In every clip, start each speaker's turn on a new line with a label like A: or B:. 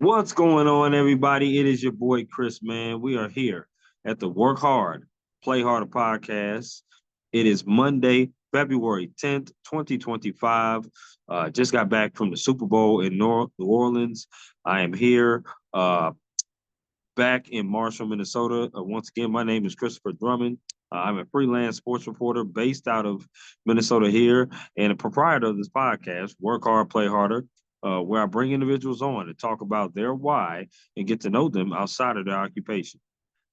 A: What's going on, everybody? It is your boy Chris, man. We are here at the Work Hard, Play Harder podcast. It is Monday, February 10th, 2025. Just got back from the Super Bowl in New Orleans. I am here back in Marshall, Minnesota. Once again, my name is Christopher Drummond. I'm a freelance sports reporter based out of Minnesota here and a proprietor of this podcast, Work Hard, Play Harder, where I bring individuals on to talk about their why and get to know them outside of their occupation.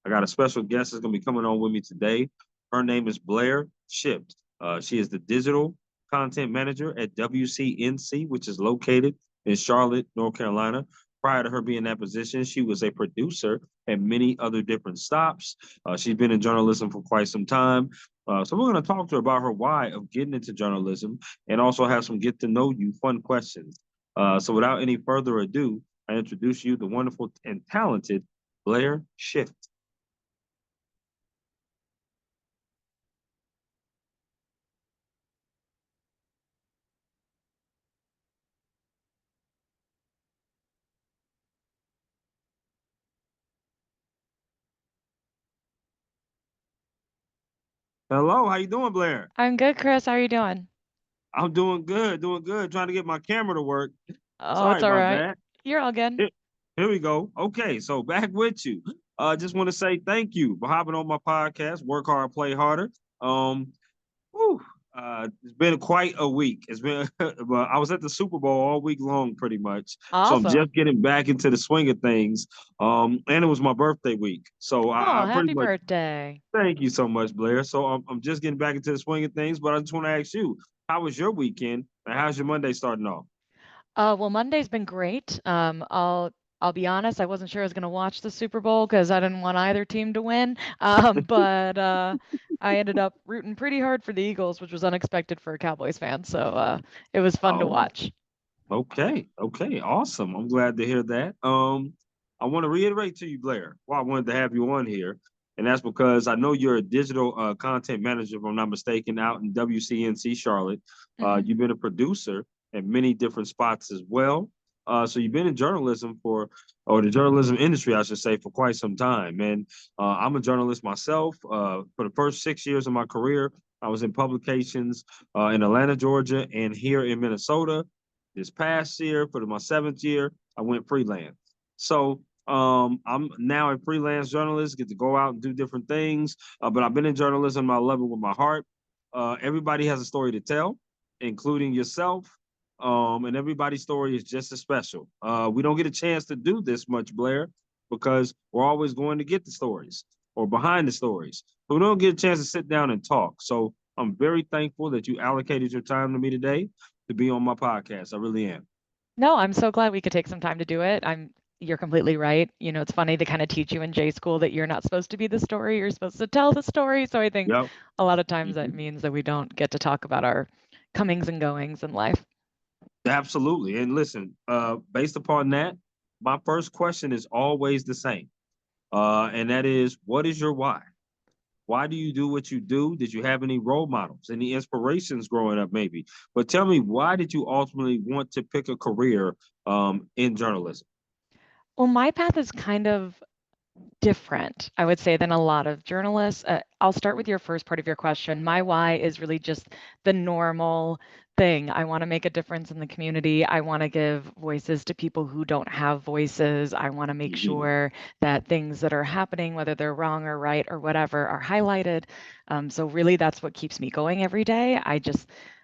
A: I got a special guest that's going to be coming on with me today. Her name is Blair Shiff. She is the digital content manager at WCNC, which is located in Charlotte, North Carolina. Prior to her being in that position, she was a producer at many other different stops. She's been in journalism for quite some time. So we're going to talk to her about her why of getting into journalism and also have some get to know you fun questions. So without any further ado, I introduce you the wonderful and talented Blair Shiff. Hello, how you doing, Blair?
B: I'm good, Chris. How are you doing?
A: I'm doing good, doing good. Trying to get my camera to work.
B: Oh,
A: Sorry
B: it's all
A: about
B: right.
A: that.
B: You're all good.
A: Here, here we go. Okay, so back with you. Just want to say thank you for hopping on my podcast. Work hard, play harder. Um, Whew, it's been quite a week. It's been, well, I was at the Super Bowl all week long, pretty much. So I'm
B: Awesome.
A: just getting back into the swing of things. And it was my birthday week, so I
B: Oh,
A: pretty
B: happy
A: much
B: birthday.
A: thank you so much, Blair. So I'm just getting back into the swing of things. But I just want to ask you, how was your weekend, and how's your Monday starting off?
B: Well, Monday's been great. I'll be honest, I wasn't sure I was going to watch the Super Bowl because I didn't want either team to win. But I ended up rooting pretty hard for the Eagles, which was unexpected for a Cowboys fan. So it was fun to
A: Oh,
B: watch.
A: okay, okay, awesome. I'm glad to hear that. I want to reiterate to you, Blair, why I wanted to have you on here, and that's because I know you're a digital content manager, if I'm not mistaken, out in WCNC Charlotte.
B: Hmm.
A: You've been a producer at many different spots as well. So you've been in journalism for, or the journalism industry, I should say, for quite some time. And I'm a journalist myself. For the first 6 years of my career, I was in publications in Atlanta, Georgia, and here in Minnesota. This past year, for my seventh year, I went freelance. So I'm now a freelance journalist, get to go out and do different things. But I've been in journalism, I love it with my heart. Everybody has a story to tell, including yourself. And everybody's story is just as special. We don't get a chance to do this much, Blair, because we're always going to get the stories or behind the stories. But we don't get a chance to sit down and talk. So I'm very thankful that you allocated your time to me today to be on my podcast. I really am.
B: No, I'm so glad we could take some time to do it. You're completely right. It's funny they kind of teach you in J school that you're not supposed to be the story, you're supposed to tell the story. So I think
A: Yep.
B: a lot of times that
A: Mhm.
B: means that we don't get to talk about our comings and goings in life.
A: Absolutely. And listen, based upon that, my first question is always the same. And that is, what is your why? Why do you do what you do? Did you have any role models, any inspirations growing up, maybe? But tell me, why did you ultimately want to pick a career in journalism?
B: Well, my path is kind of different, I would say, than a lot of journalists. I'll start with your first part of your question. My why is really just the normal thing. I want to make a difference in the community. I want to give voices to people who don't have voices. I want to make
A: Mhm.
B: sure that things that are happening, whether they're wrong or right or whatever, are highlighted. So really, that's what keeps me going every day.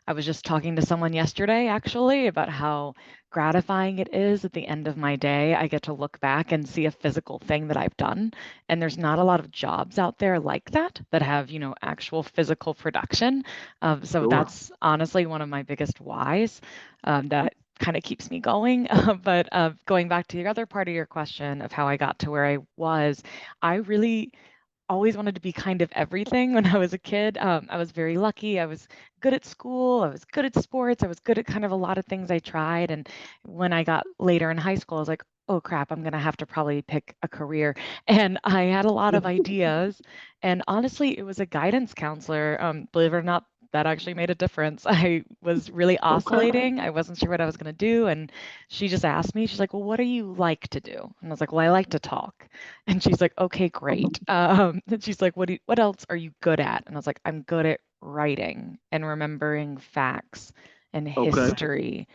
B: I was just talking to someone yesterday actually about how gratifying it is at the end of my day. I get to look back and see a physical thing that I've done. And there's not a lot of jobs out there like that that have, actual physical production. So
A: Sure.
B: that's honestly one of my biggest whys that kind of keeps me going. But going back to the other part of your question of how I got to where I was, I really always wanted to be kind of everything when I was a kid. I was very lucky. I was good at school. I was good at sports. I was good at kind of a lot of things I tried. And when I got later in high school, I was like, oh crap, I'm going to have to probably pick a career. And I had a lot of ideas. And honestly, it was a guidance counselor, believe it or not. that actually made a difference. I was really
A: Okay.
B: oscillating. I wasn't sure what I was going to do. And she just asked me, she's like, well, what do you like to do? And I was like, well, I like to talk. And she's like, okay, great. And she's like, what else are you good at? And I was like, I'm good at writing and remembering facts and
A: Okay.
B: history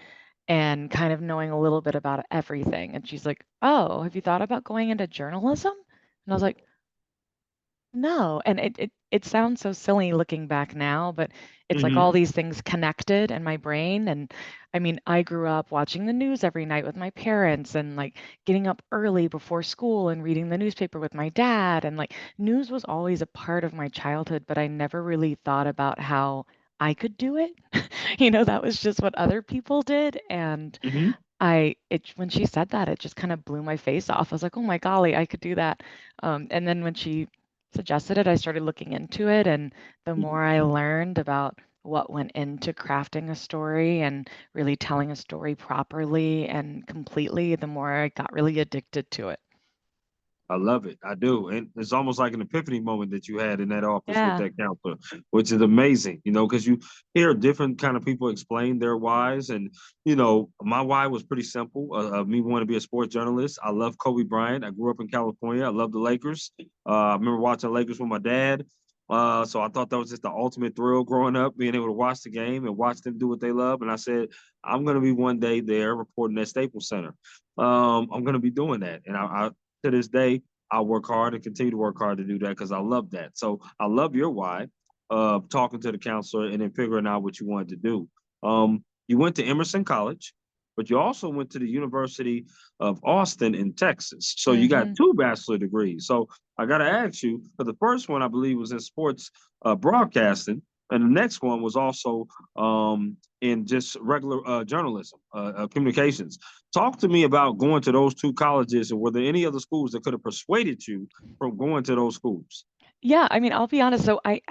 B: and kind of knowing a little bit about everything. And she's like, oh, have you thought about going into journalism? And I was like, no, and it sounds so silly looking back now, but it's like all
A: Hmm.
B: these things connected in my brain. And I mean, I grew up watching the news every night with my parents and like getting up early before school and reading the newspaper with my dad. And like news was always a part of my childhood, but I never really thought about how I could do it. That was just what other people did. And
A: Hmm.
B: when she said that, it just kind of blew my face off. I was like, oh my golly, I could do that. And then when she suggested it, I started looking into it. And the more I learned about what went into crafting a story and really telling a story properly and completely, the more I got really addicted to it.
A: I love it. I do. And it's almost like an epiphany moment that you had in that office with
B: Yeah.
A: that counselor, which is amazing, because you hear different kind of people explain their whys. And, my why was pretty simple. Me wanting to be a sports journalist. I love Kobe Bryant. I grew up in California. I love the Lakers. I remember watching Lakers with my dad. So I thought that was just the ultimate thrill growing up, being able to watch the game and watch them do what they love. And I said, I'm going to be one day there reporting at Staples Center. I'm going to be doing that. And I to this day, I work hard and continue to work hard to do that because I love that. So I love your why, talking to the counselor and then figuring out what you wanted to do. You went to Emerson College, but you also went to the University of Austin in Texas. So you got
B: Hmm.
A: two bachelor degrees. So I got to ask you, for the first one, I believe, was in sports broadcasting. And the next one was also in just regular journalism, communications. Talk to me about going to those two colleges, and were there any other schools that could have persuaded you from going to those schools?
B: Yeah, I mean, I'll be honest. So I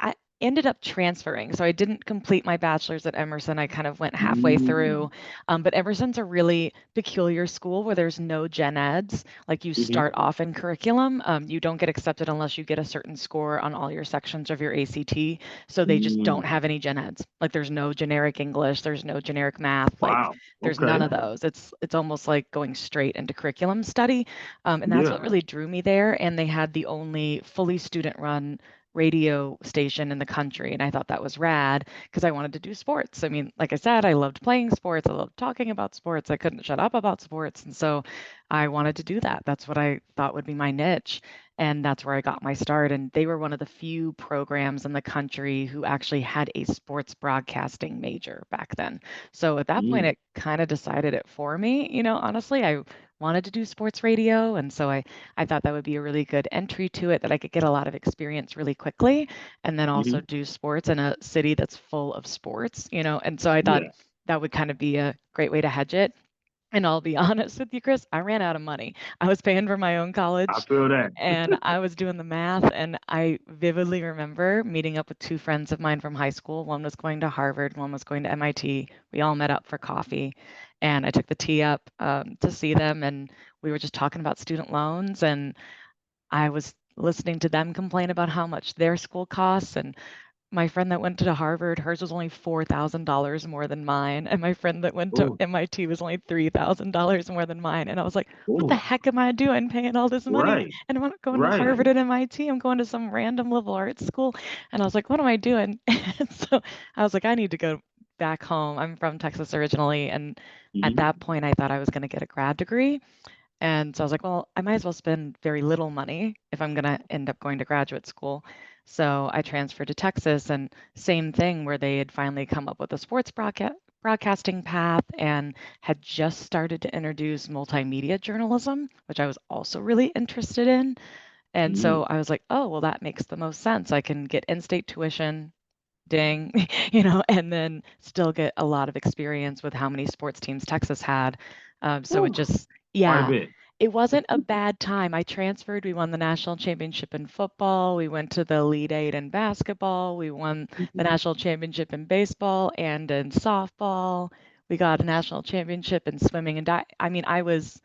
B: ended up transferring. So I didn't complete my bachelor's at Emerson. I kind of went halfway through.
A: Mm-hmm.
B: But Emerson's a really peculiar school where there's no gen eds. Like you start off in curriculum. You don't get accepted unless you get a certain score on all your sections of your ACT. So they just don't
A: Mm-hmm.
B: have any gen eds. Like there's no generic English, there's no generic math. Like
A: Wow.
B: there's none
A: Okay.
B: of those. It's almost like going straight into curriculum study. And that's
A: Yeah.
B: what really drew me there. And they had the only fully student run radio station in the country. And I thought that was rad because I wanted to do sports. I mean, like I said, I loved playing sports. I loved talking about sports. I couldn't shut up about sports. And so I wanted to do that. That's what I thought would be my niche. And that's where I got my start. And they were one of the few programs in the country who actually had a sports broadcasting major back then. So at that point,
A: Mm-hmm.
B: it kind of decided it for me. Honestly, I wanted to do sports radio. And so I thought that would be a really good entry to it, that I could get a lot of experience really quickly and then also
A: Mm-hmm.
B: do sports in a city that's full of sports. And so I thought
A: Yeah.
B: that would kind of be a great way to hedge it. And I'll be honest with you, Chris, I ran out of money. I was paying for my own
A: I
B: college
A: feel that.
B: and I was doing the math. And I vividly remember meeting up with two friends of mine from high school. One was going to Harvard, one was going to MIT. We all met up for coffee. And I took the T up to see them. And we were just talking about student loans. And I was listening to them complain about how much their school costs. And my friend that went to Harvard, hers was only $4,000 more than mine. And my friend that went to
A: Oh,
B: MIT was only $3,000 more than mine. And I was like, what the
A: oh,
B: heck am I doing paying all this money?
A: right,
B: And I'm not going to
A: right.
B: Harvard and MIT. I'm going to some random liberal arts school. And I was like, what am I doing? And so I was like, I need to go back home. I'm from Texas originally. And at
A: Mm-hmm.
B: that point, I thought I was going to get a grad degree. And so I was like, well, I might as well spend very little money if I'm going to end up going to graduate school. So I transferred to Texas, and same thing where they had finally come up with a sports broadcasting path and had just started to introduce multimedia journalism, which I was also really interested in. And
A: Mm-hmm.
B: so I was like, oh, well, that makes the most sense. I can get in-state tuition, ding, and then still get a lot of experience with how many sports teams Texas had. So it
A: Whew,
B: just,
A: quite a
B: yeah,
A: bit.
B: it wasn't a bad time. I transferred. We won the national championship in football. We went to the Elite Eight in basketball. We won the
A: Mm-hmm.
B: national championship in baseball and in softball. We got a national championship in swimming and I mean, I was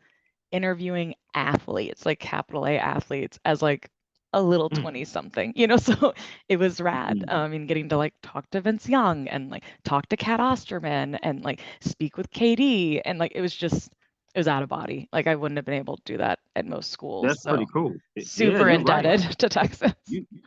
B: interviewing athletes, like capital A athletes, as like a little
A: Mm.
B: 20 something, you know, so it was rad.
A: Mhm.
B: And getting to like talk to Vince Young and like talk to Kat Osterman and like speak with KD and like it was out of body. Like I wouldn't have been able to do that at most schools.
A: That's pretty
B: So
A: cool. Yeah,
B: super
A: you're right.
B: indebted to Texas.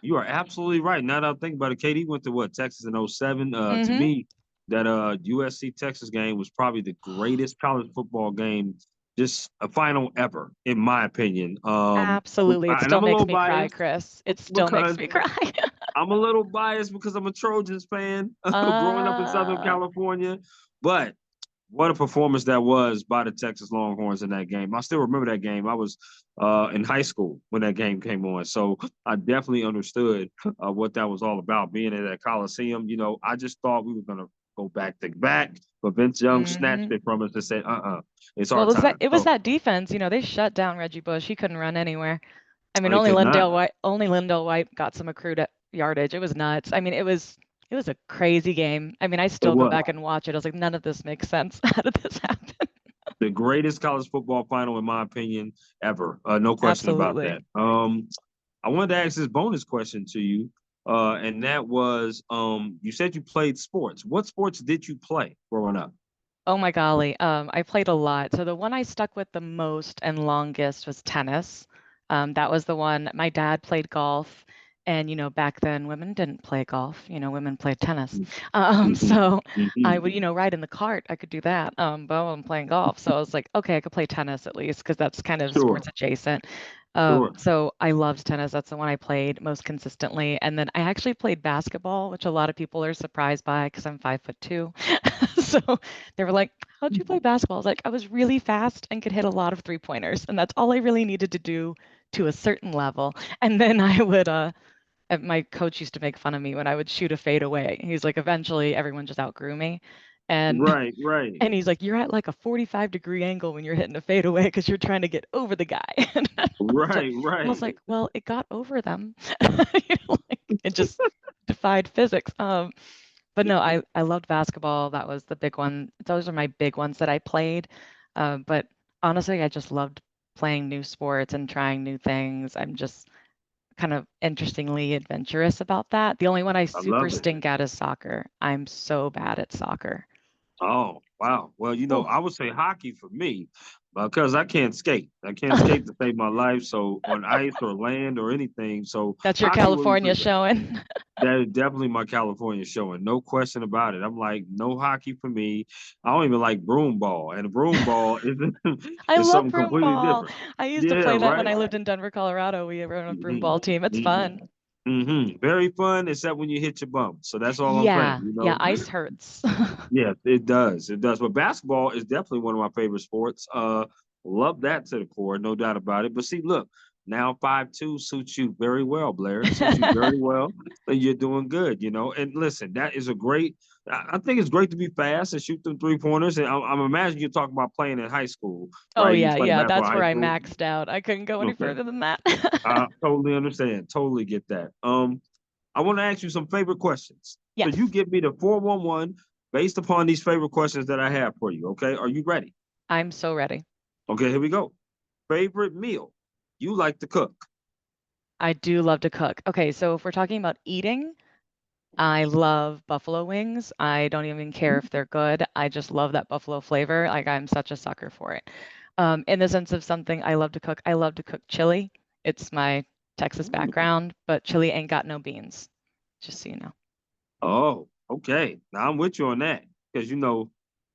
A: You are absolutely right. Now that I think about it, KD went to what, Texas in '07. To
B: Mm-hmm.
A: me, that USC Texas game was probably the greatest college football game, just a final ever, in my opinion.
B: Absolutely. It
A: And
B: still
A: I'm a
B: makes
A: little
B: me cry,
A: biased
B: Chris. It still makes
A: because
B: me cry.
A: I'm a little biased because I'm a Trojans fan growing up in Southern
B: uh,
A: California. But what a performance that was by the Texas Longhorns in that game. I still remember that game. I was in high school when that game came on. So I definitely understood what that was all about, being at that Coliseum. I just thought we were going to go back to back, but Vince Young snatched
B: mhm.
A: it from us and said, it's our
B: Well,
A: time.
B: it was
A: So
B: that defense, they shut down Reggie Bush. He couldn't run anywhere. I mean,
A: I could not.
B: Only Lindell White got some accrued yardage. It was nuts. I mean, it was a crazy game. I mean, I
A: It
B: still go
A: was
B: back and watch it. I was like, none of this makes sense. How did this happen?
A: the greatest college football final, in my opinion, ever. No question about
B: Absolutely.
A: that. I wanted to ask this bonus question to you, and that was, you said you played sports. What sports did you play growing up?
B: Oh my golly. I played a lot. So the one I stuck with the most and longest was tennis. That was the one. My dad played golf, and back then women didn't play golf. Women played tennis.
A: Mm-hmm.
B: So I would,
A: Mm-hmm.
B: ride in the cart. I could do that. But I wasn't playing golf, so I was like, okay, I could play tennis at least because that's kind of
A: Sure,
B: sports adjacent.
A: sure.
B: So I loved tennis. That's the one I played most consistently. And then I actually played basketball, which a lot of people are surprised by because I'm 5'2". So they were like, how'd you play basketball? I was like, I was really fast and could hit a lot of 3-pointers. And that's all I really needed to do to a certain level. And then I would, my coach used to make fun of me when I would shoot a fade away. He's like, eventually everyone just outgrew me. And
A: Right, right,
B: and he's like, you're at like a 45-degree angle when you're hitting a fade away because you're trying to get over the guy. And
A: right,
B: I was
A: right.
B: like, well, it got over them. Like, it just defied physics. But no, I loved basketball. That was the big one. Those are my big ones that I played. But honestly, I just loved playing new sports and trying new things. I'm just kind of interestingly adventurous about that. The only one I
A: I
B: super
A: love it.
B: stink at is soccer. I'm so bad at soccer.
A: Oh, wow. Well,
B: Oh,
A: I would say hockey for me because I can't skate. I can't skate to save my life. So on ice or land or anything. So
B: that's your
A: hockey would be
B: California showing.
A: that is definitely my California showing. No question about it. I'm like, no hockey for me. I don't even like broom ball. And broom ball is
B: I
A: is
B: love
A: something
B: broom
A: completely
B: ball.
A: different.
B: I used to
A: Yeah,
B: play that when
A: right.
B: I lived in Denver, Colorado. We were on a broom
A: Hmm.
B: ball team. It's fun.
A: Very fun, except when you hit your bum. So that's all I'm saying.
B: Yeah, yeah, ice hurts.
A: Yeah, it does. It does. But basketball is definitely one of my favorite sports. Love that to the core, no doubt about it. But see, look, now 5'2" suits you very well, Blair. It suits you very well, and you're doing good. And listen, that is a great. I think it's great to be fast and shoot them 3-pointers. And I'm imagining you're talking about playing in high school,
B: Oh
A: right? You
B: yeah,
A: play
B: yeah,
A: basketball
B: that's
A: in
B: where
A: high
B: I
A: school.
B: maxed out. I couldn't go any
A: Okay,
B: further than that.
A: I totally understand. Totally get that. I want to ask you some favorite questions. So you
B: Yes,
A: give me the 411 based upon these favorite questions that I have for you. Okay. Are you ready?
B: I'm so ready.
A: Okay, here we go. Favorite meal you like to cook?
B: I do love to cook. Okay, so if we're talking about eating, I love buffalo wings. I don't even care if they're good. I just love that buffalo flavor. Like I'm such a sucker for it. In the sense of something I love to cook, I love to cook chili. It's my Texas background, but chili ain't got no beans, just so you know.
A: Oh, okay. Now I'm with you on that because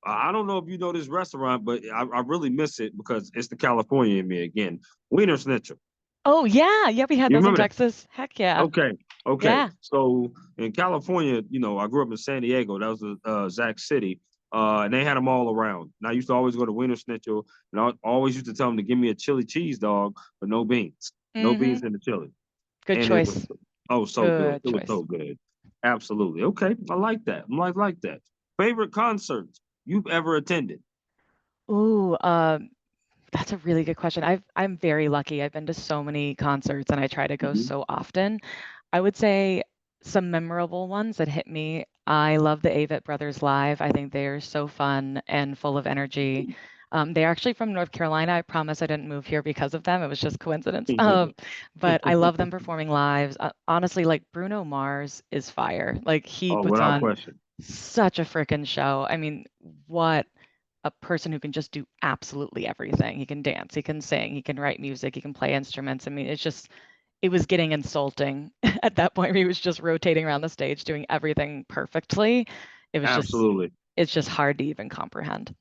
A: I don't know if you know this restaurant, but I really miss it because it's the California in me again. Wiener Schnitzel.
B: Oh yeah, yeah, we had
A: You
B: those in
A: remember that?
B: Texas. Heck yeah.
A: Okay, okay.
B: Yeah.
A: So in California, I grew up in San Diego. That was the Zack City, and they had them all around. And I used to always go to Wiener Schnitzel, and I always used to tell them to give me a chili cheese dog, but no
B: Mm-hmm.
A: beans in the chili,
B: Good
A: and it was
B: choice.
A: so good.
B: Good
A: It was
B: choice.
A: so good. Absolutely. Okay, I like that. I like that. Favorite concerts you've ever attended?
B: Ooh, that's a really good question. I'm very lucky. I've been to so many concerts and I try to go
A: Hmm.
B: so often. I would say some memorable ones that hit me. I love the Avett Brothers live. I think they are so fun and full of energy. They're actually from North Carolina. I promise I didn't move here because of them. It was just coincidence. But I love them performing live. Honestly, like Bruno Mars is fire. Like he
A: Oh,
B: puts
A: without
B: on
A: question.
B: such a freaking show. I mean, what a person who can just do absolutely everything. He can dance, he can sing, he can write music, he can play instruments. I mean, it was getting insulting at that point where he was just rotating around the stage doing everything perfectly. It was just,
A: Absolutely.
B: it's just hard to even comprehend.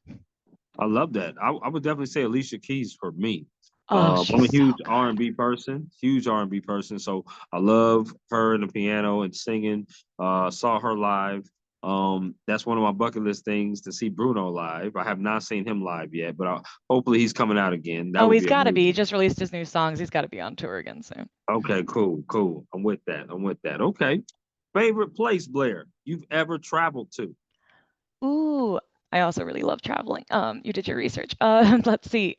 A: I love that. I would definitely say Alicia Keys for me.
B: Oh,
A: I'm a
B: she's so
A: huge
B: good.
A: R&B person, huge R&B person. So I love her and the piano and singing. Saw her live. That's one of my bucket list things to see Bruno live. I have not seen him live yet, but hopefully he's coming out again. That
B: Oh,
A: would
B: he's
A: be
B: got to be. He
A: amazing.
B: just released his new songs. He's got to be on tour again soon.
A: Okay, cool, cool. I'm with that. I'm with that. Okay. Favorite place, Blair, you've ever traveled to?
B: Ooh, I also really love traveling. You did your research. Let's see.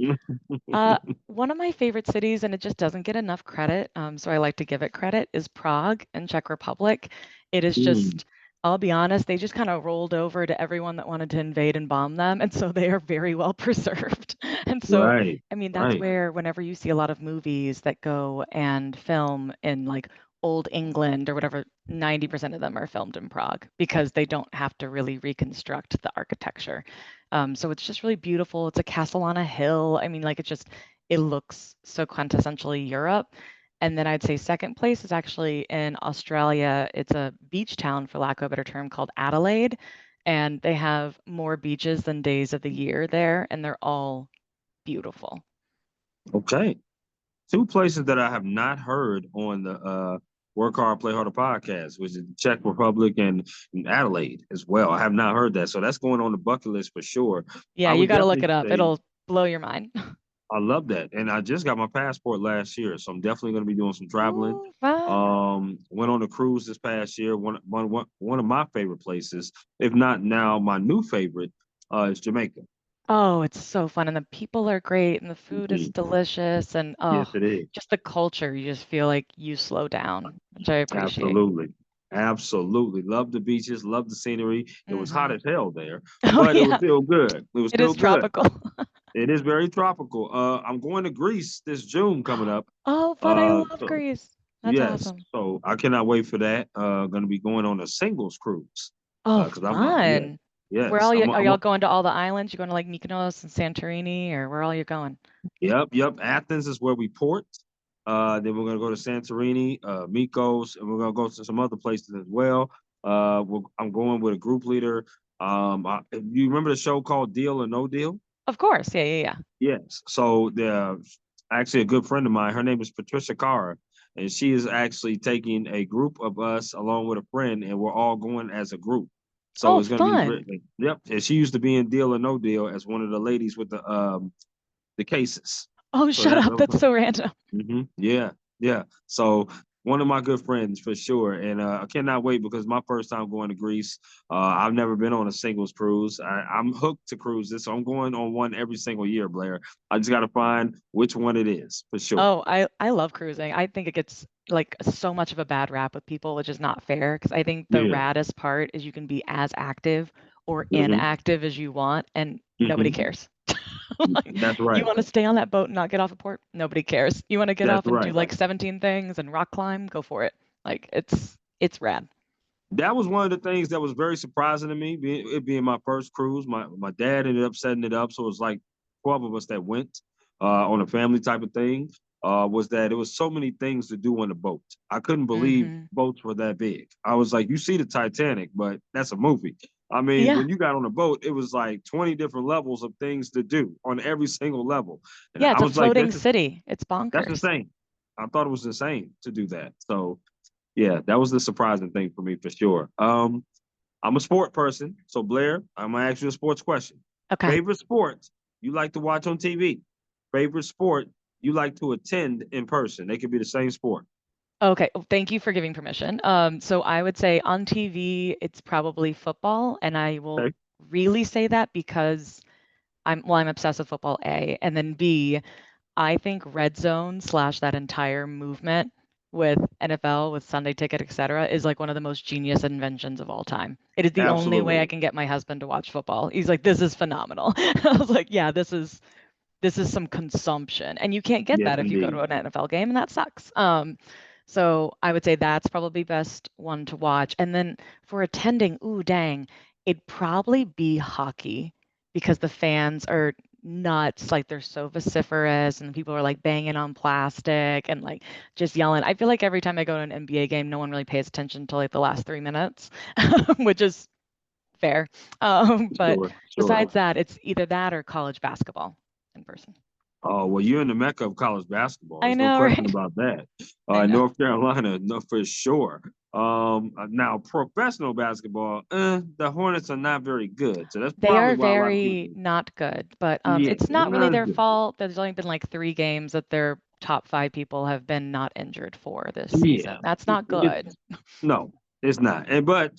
B: One of my favorite cities, and it just doesn't get enough credit, so I like to give it credit, is Prague in Czech Republic. It is
A: Mm,
B: just, I'll be honest, they just kind of rolled over to everyone that wanted to invade and bomb them, and so they are very well preserved. And so,
A: right,
B: I mean, that's
A: right.
B: where whenever you see a lot of movies that go and film in like old England or whatever, 90% of them are filmed in Prague because they don't have to really reconstruct the architecture. So it's just really beautiful. It's a castle on a hill. I mean, like it looks so quintessentially Europe. And then I'd say second place is actually in Australia. It's a beach town, for lack of a better term, called Adelaide. And they have more beaches than days of the year there, and they're all beautiful.
A: Okay. Two places that I have not heard on the Work Hard, Play Harder podcast, which is the Czech Republic and Adelaide as well. I have not heard that. So that's going on the bucket list for sure.
B: Yeah,
A: I
B: you
A: would
B: got to look
A: definitely
B: it up.
A: say
B: It'll blow your mind.
A: I love that. And I just got my passport last year. So I'm definitely going to be doing some traveling.
B: Ooh, fun.
A: Went on a cruise this past year. One of my favorite places, if not now my new favorite, is Jamaica.
B: Oh, it's so fun. And the people are great and the food is
A: Mhm.
B: delicious. And
A: Yes,
B: oh,
A: it is.
B: just the culture, you just feel like you slow down, which I appreciate.
A: Absolutely. Absolutely. Love the beaches, love the scenery. It was hot
B: Hmm.
A: as hell there,
B: Oh,
A: but it was
B: yeah,
A: still good. It was
B: it
A: still
B: is
A: good.
B: tropical.
A: It is very tropical. I'm going to Greece this June coming up.
B: Oh, fun. I love
A: So
B: Greece. That's
A: yes,
B: awesome.
A: so I cannot wait for that. Going to be going on a singles cruise.
B: Oh,
A: Because yeah,
B: fun. Where
A: yes,
B: all you are y'all going to all the islands? You going to like Mykonos and Santorini or where all you going?
A: yep. Athens is where we port. Then we're gonna go to Santorini, Mykonos, and we're gonna go to some other places as well. I'm going with a group leader. You remember the show called Deal or No Deal?
B: Of course. Yeah, yeah, yeah.
A: Yes. So the actually a good friend of mine. Her name is Patricia Carr, and she is actually taking a group of us along with a friend, and we're all going as a group. So
B: Oh,
A: it's going to be
B: fun.
A: great. Yep. And she used to be in Deal or No Deal as one of the ladies with the cases.
B: Oh,
A: So
B: shut up. That's so random.
A: yeah, yeah. So one of my good friends for sure, and I cannot wait because my first time going to Greece. I've never been on a singles cruise. I'm hooked to cruises, so I'm going on one every single year, Blair. I just got to find which one it is for sure.
B: Oh, I love cruising. I think it gets like so much of a bad rap with people, which is not fair because I think the
A: Yeah.
B: raddest part is you can be as active or
A: hmm
B: inactive as you want and nobody
A: hmm
B: cares. Like,
A: That's
B: you
A: right.
B: want to stay on that boat and not get off a port? Nobody cares. You want to get
A: That's
B: off and do
A: right.
B: like 17 things and rock climb? Go for it. Like it's rad.
A: That was one of the things that was very surprising to me, it being my first cruise. My dad ended up setting it up, so it was like 12 of us that went on a family type of thing. Was that it was so many things to do on the boat. I couldn't believe
B: Hmm.
A: boats were that big. I was like, you see the Titanic, but that's a movie. I mean,
B: Yeah.
A: when you got on a boat, it was like 20 different levels of things to do on every single level. And
B: Yeah,
A: I
B: it's a
A: was like,
B: floating city. It's
A: that's
B: bonkers.
A: insane. I thought it was insane to do that. So yeah, that was the surprising thing for me for sure. I'm a sport person, so Blair, I'm gonna ask you a sports question.
B: Okay.
A: Favorite sport you like to watch on TV? Favorite sport you like to attend in person? They could be the same sport.
B: Okay. Oh, thank you for giving permission. So I would say on TV, it's probably football, and I will
A: Okay.
B: really say that because I'm obsessed with football, A, and then B, I think Red Zone slash that entire movement with NFL, with Sunday Ticket, etc., is like one of the most genius inventions of all time. It is the only way I
A: Absolutely.
B: can get my husband to watch football. He's like, this is phenomenal. I was like, yeah, this is some consumption, and you can't get
A: Yes,
B: that if you go to
A: indeed.
B: an NFL game, and that sucks. So I would say that's probably best one to watch. And then for attending, ooh, dang, it'd probably be hockey because the fans are nuts. Like they're so vociferous and people are like banging on plastic and like just yelling. I feel like every time I go to an NBA game, no one really pays attention until like the last 3 minutes, which is fair. But
A: Sure, sure.
B: besides that, it's either that or college basketball in person.
A: Oh, well, you're in the mecca of college basketball.
B: I
A: There's no
B: know,
A: question
B: right?
A: about that.
B: I know.
A: North Carolina, no, for sure. Now professional basketball, the Hornets are not very good, so that's
B: They
A: probably
B: are
A: why a lot of
B: very
A: people,
B: not good, but
A: yeah,
B: it's
A: they're
B: not really
A: not as
B: their
A: good.
B: fault. There's only been like 3 games that their top 5 people have been not injured for this
A: Yeah,
B: season. That's not good.
A: it's no, it's not. And but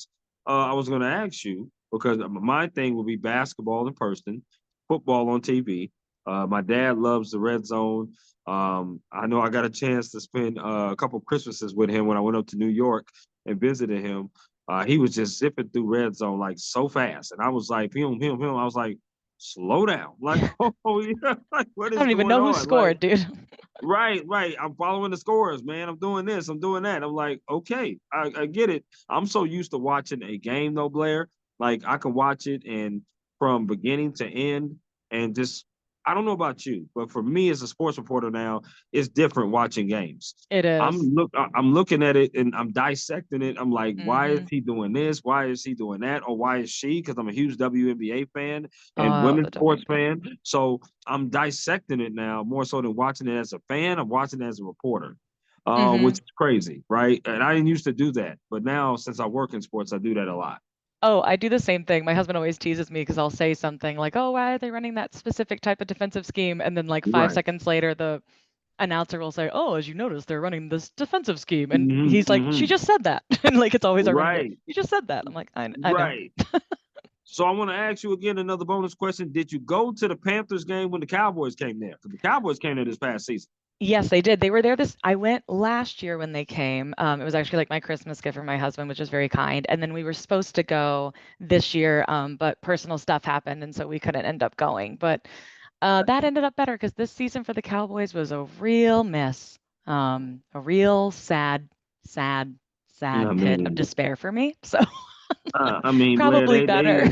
A: I was going to ask you because my thing will be basketball in person, football on TV. My dad loves the red zone. I know I got a chance to spend a couple Christmases with him when I went up to New York and visited him. He was just zipping through red zone like so fast, and I was like, him, him, him. I was like, slow down, like, oh yeah, like what
B: I
A: is
B: don't even
A: going
B: know who
A: on, like.
B: scored, dude.
A: Right, right. I'm following the scores, man. I'm doing this, I'm doing that. I'm like, okay, I get it. I'm so used to watching a game though, Blair. Like I can watch it and from beginning to end and just I don't know about you, but for me as a sports reporter now, it's different watching games.
B: It is.
A: I'm looking at it and I'm dissecting it. I'm like, why is
B: Mm-hmm.
A: he doing this? Why is he doing that? Or why is she? Because I'm a huge WNBA fan
B: Oh,
A: and
B: I love
A: women's
B: the
A: sports
B: WNBA.
A: fan. So I'm dissecting it now more so than watching it as a fan. I'm watching it as a reporter, which
B: Mm-hmm.
A: is crazy, right? And I didn't used to do that, but now since I work in sports, I do that a lot.
B: Oh, I do the same thing. My husband always teases me because I'll say something like, "Oh, why are they running that specific type of defensive scheme?" And then like five
A: Right.
B: seconds later, the announcer will say, "Oh, as you notice, they're running this defensive scheme," and
A: Hmm,
B: he's like, "She
A: hmm.
B: just said that," and like it's always our running joke.
A: Right.
B: You just said that. I'm like, I know.
A: Right. So I want to ask you again another bonus question. Did you go to the Panthers game when the Cowboys came there? Because the Cowboys came there this past season.
B: Yes, they did. They were there this. I went last year when they came. It was actually like my Christmas gift for my husband, which is very kind. And then we were supposed to go this year, but personal stuff happened, and so we couldn't end up going. But that ended up better because this season for the Cowboys was a real mess. A real sad, sad,
A: I
B: sad pit of
A: mean,
B: despair for me. So
A: Blair,
B: probably better.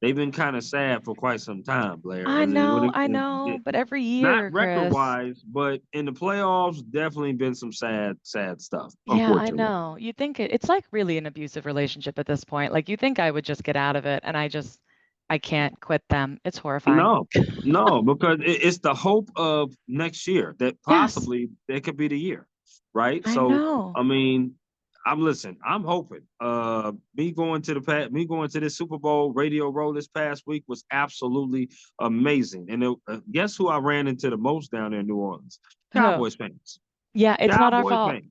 A: they've been kind of sad for quite some time, Blair.
B: I know, but every
A: Not
B: year,
A: record
B: Chris.
A: wise, but in the playoffs, definitely been some sad, sad stuff,
B: Yeah, I
A: unfortunately.
B: know. You think it's like really an abusive relationship at this point. Like you think I would just get out of it, and I can't quit them. It's horrifying.
A: No, no, because it's the hope of next year that
B: Yes,
A: possibly that could be the year, right?
B: I
A: So,
B: know.
A: I mean, I'm hoping. Me going to this Super Bowl Radio Row this past week was absolutely amazing. And guess who I ran into the most down there in New Orleans?
B: Oh,
A: Cowboys fans.
B: yeah, it's not our
A: Cowboys
B: fault.
A: fans.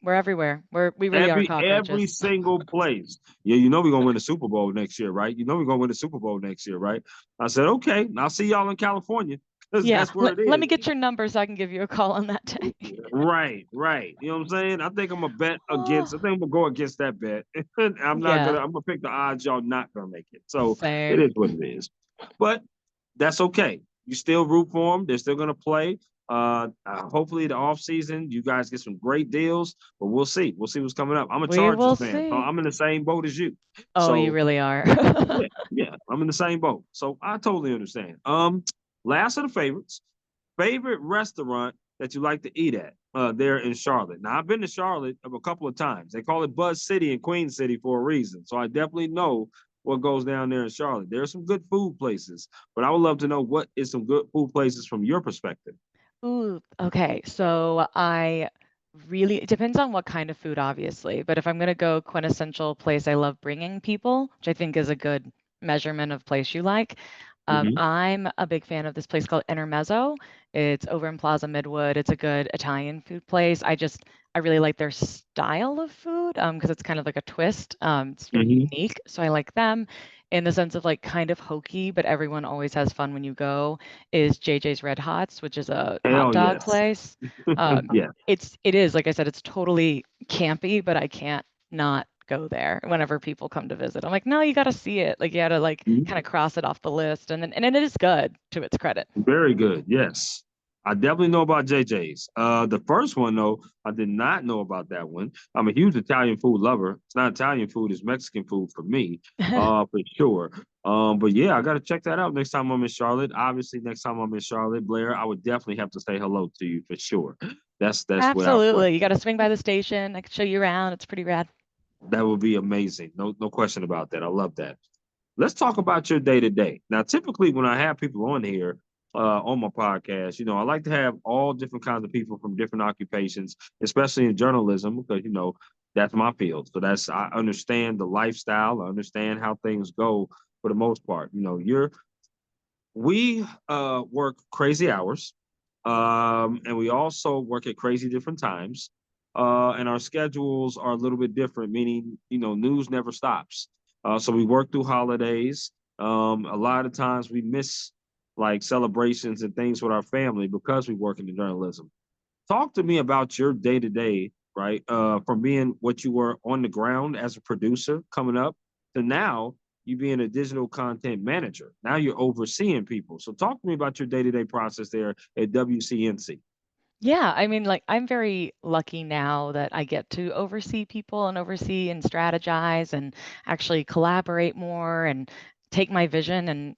B: We're everywhere. We really are
A: Every
B: cockroaches.
A: single place. Yeah, you know we're gonna win the Super Bowl next year, right? You know we're gonna win the Super Bowl next year, right? I said, okay, I'll see y'all in California because
B: Yeah,
A: that's where it
B: let me
A: is.
B: get your number so I can give you a call on that day.
A: Right, right. You know what I'm saying? I think I'm gonna bet against. I
B: Oh,
A: think I'm gonna go against that bet.
B: yeah,
A: I'm gonna pick the odds y'all not gonna make it. So it is
B: same.
A: what it is. But that's okay. You still root for them. They're still gonna play. Hopefully the off season you guys get some great deals, but we'll see. We'll see what's coming up. I'm a
B: We
A: Chargers
B: will
A: fan, so
B: see.
A: I'm in the same boat as you.
B: Oh, you
A: So
B: really are.
A: yeah, yeah, I'm in the same boat. So I totally understand. Last of the favorites, favorite restaurant that you like to eat at there in Charlotte. Now I've been to Charlotte a couple of times. They call it Buzz City and Queen City for a reason. So I definitely know what goes down there in Charlotte. There are some good food places, but I would love to know what is some good food places from your perspective.
B: Ooh, okay. So I really, it depends on what kind of food, obviously. But if I'm gonna go quintessential place I love bringing people, which I think is a good measurement of place you like,
A: Hmm.
B: I'm a big fan of this place called Intermezzo. It's over in Plaza Midwood. It's a good Italian food place. I really like their style of food because it's kind of like a twist. It's very
A: Hmm.
B: unique. So I like them in the sense of like kind of hokey, but everyone always has fun when you go, is JJ's Red Hots, which is a hot
A: Hell
B: dog
A: yes.
B: place.
A: Yeah.
B: It is, like I said, it's totally campy, but I can't not go there whenever people come to visit. I'm like, no, you got to see it. Like you got to like kind of
A: Mhm.
B: cross it off the list, and it is good to its credit.
A: Very good. Yes. I definitely know about JJ's. The first one though, I did not know about that one. I'm a huge Italian food lover. It's not Italian food, it's Mexican food for me, for sure. But yeah, I gotta check that out next time I'm in Charlotte. Obviously, next time I'm in Charlotte, Blair, I would definitely have to say hello to you for sure. That's without
B: Absolutely. You got
A: question.
B: to swing by the station. I can show you around. It's pretty rad.
A: That would be amazing. No question about that. I love that. Let's talk about your day to day. Now, typically, when I have people on here on my podcast, I like to have all different kinds of people from different occupations, especially in journalism, because that's my field. So I understand the lifestyle, I understand how things go for the most part. We work crazy hours, and we also work at crazy different times. And our schedules are a little bit different, meaning, news never stops. So we work through holidays. A lot of times we miss like celebrations and things with our family because we work in the journalism. Talk to me about your day to day, right? From being what you were on the ground as a producer coming up to now you being a digital content manager. Now you're overseeing people. So talk to me about your day to day process there at WCNC.
B: Yeah, I mean, like I'm very lucky now that I get to oversee people and oversee and strategize and actually collaborate more and take my vision and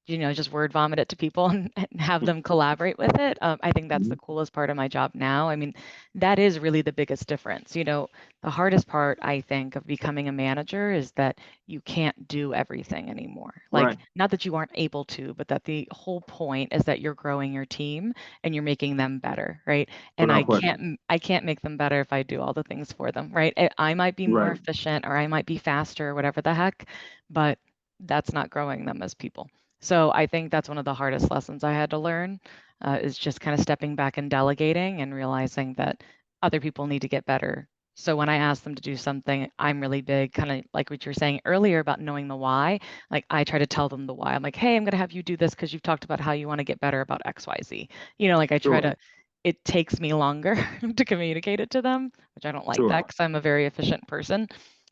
B: just word vomit it to people and have them collaborate with it. I think that's the
A: Mhm.
B: coolest part of my job now. I mean, that is really the biggest difference. The hardest part, I think, of becoming a manager is that you can't do everything anymore. Like,
A: Right.
B: not that you aren't able to, but that the whole point is that you're growing your team and you're making them better, right? And
A: Without question.
B: I can't make them better if I do all the things for them, right? I might be more
A: Right.
B: efficient or I might be faster or whatever the heck, but that's not growing them as people. So I think that's one of the hardest lessons I had to learn, is just kind of stepping back and delegating and realizing that other people need to get better. So when I ask them to do something, I'm really big, kind of like what you were saying earlier about knowing the why. Like I try to tell them the why. I'm like, hey, I'm going to have you do this because you've talked about how you want to get better about XYZ. Like I try
A: Sure.
B: to, it takes me longer to communicate it to them, which I don't like that
A: Sure.
B: because I'm a very efficient person,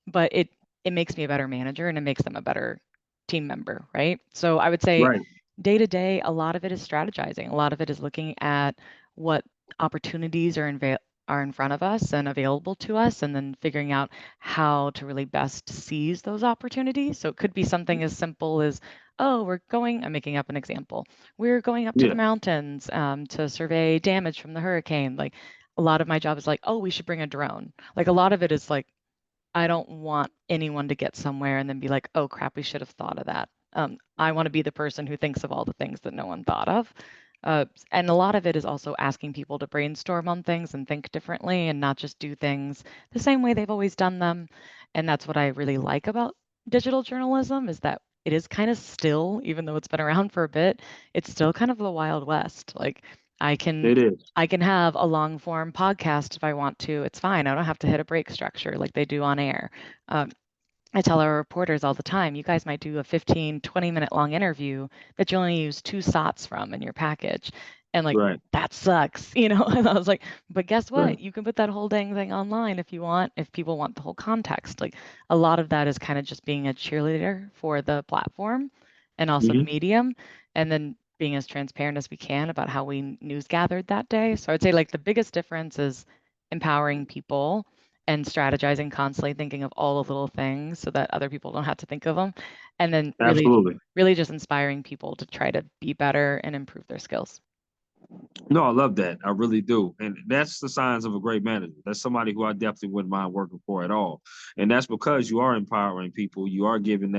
B: but it makes me a better manager and it makes them a better team member, right? So I would say
A: Right.
B: day to day, a lot of it is strategizing. A lot of it is looking at what opportunities are in front of us and available to us, and then figuring out how to really best seize those opportunities. So it could be something as simple as, oh, I'm making up an example. We're going up to the
A: Yeah.
B: mountains to survey damage from the hurricane. Like a lot of my job is like, oh, we should bring a drone. Like a lot of it is like, I don't want anyone to get somewhere and then be like, oh crap, we should have thought of that. I want to be the person who thinks of all the things that no one thought of. And a lot of it is also asking people to brainstorm on things and think differently and not just do things the same way they've always done them. And that's what I really like about digital journalism is that it is kind of still, even though it's been around for a bit, it's still kind of the Wild West. Like I can
A: It is.
B: I can have a long form podcast if I want to. It's fine. I don't have to hit a break structure like they do on air. Um, I tell our reporters all the time, you guys might do a 15, 20-minute long interview that you only use two SOTs from in your package. And like,
A: Right.
B: that sucks, And I was like, but guess
A: Right.
B: what? You can put that whole dang thing online if you want, if people want the whole context. Like, a lot of that is kind of just being a cheerleader for the platform and also the
A: Hmm.
B: medium, and then being as transparent as we can about how we news gathered that day. So I'd say, like, the biggest difference is empowering people and strategizing constantly, thinking of all the little things so that other people don't have to think of them. And then
A: Absolutely.
B: really just inspiring people to try to be better and improve their skills.
A: No, I love that. I really do. And that's the signs of a great manager. That's somebody who I definitely wouldn't mind working for at all. And that's because you are empowering people. You are giving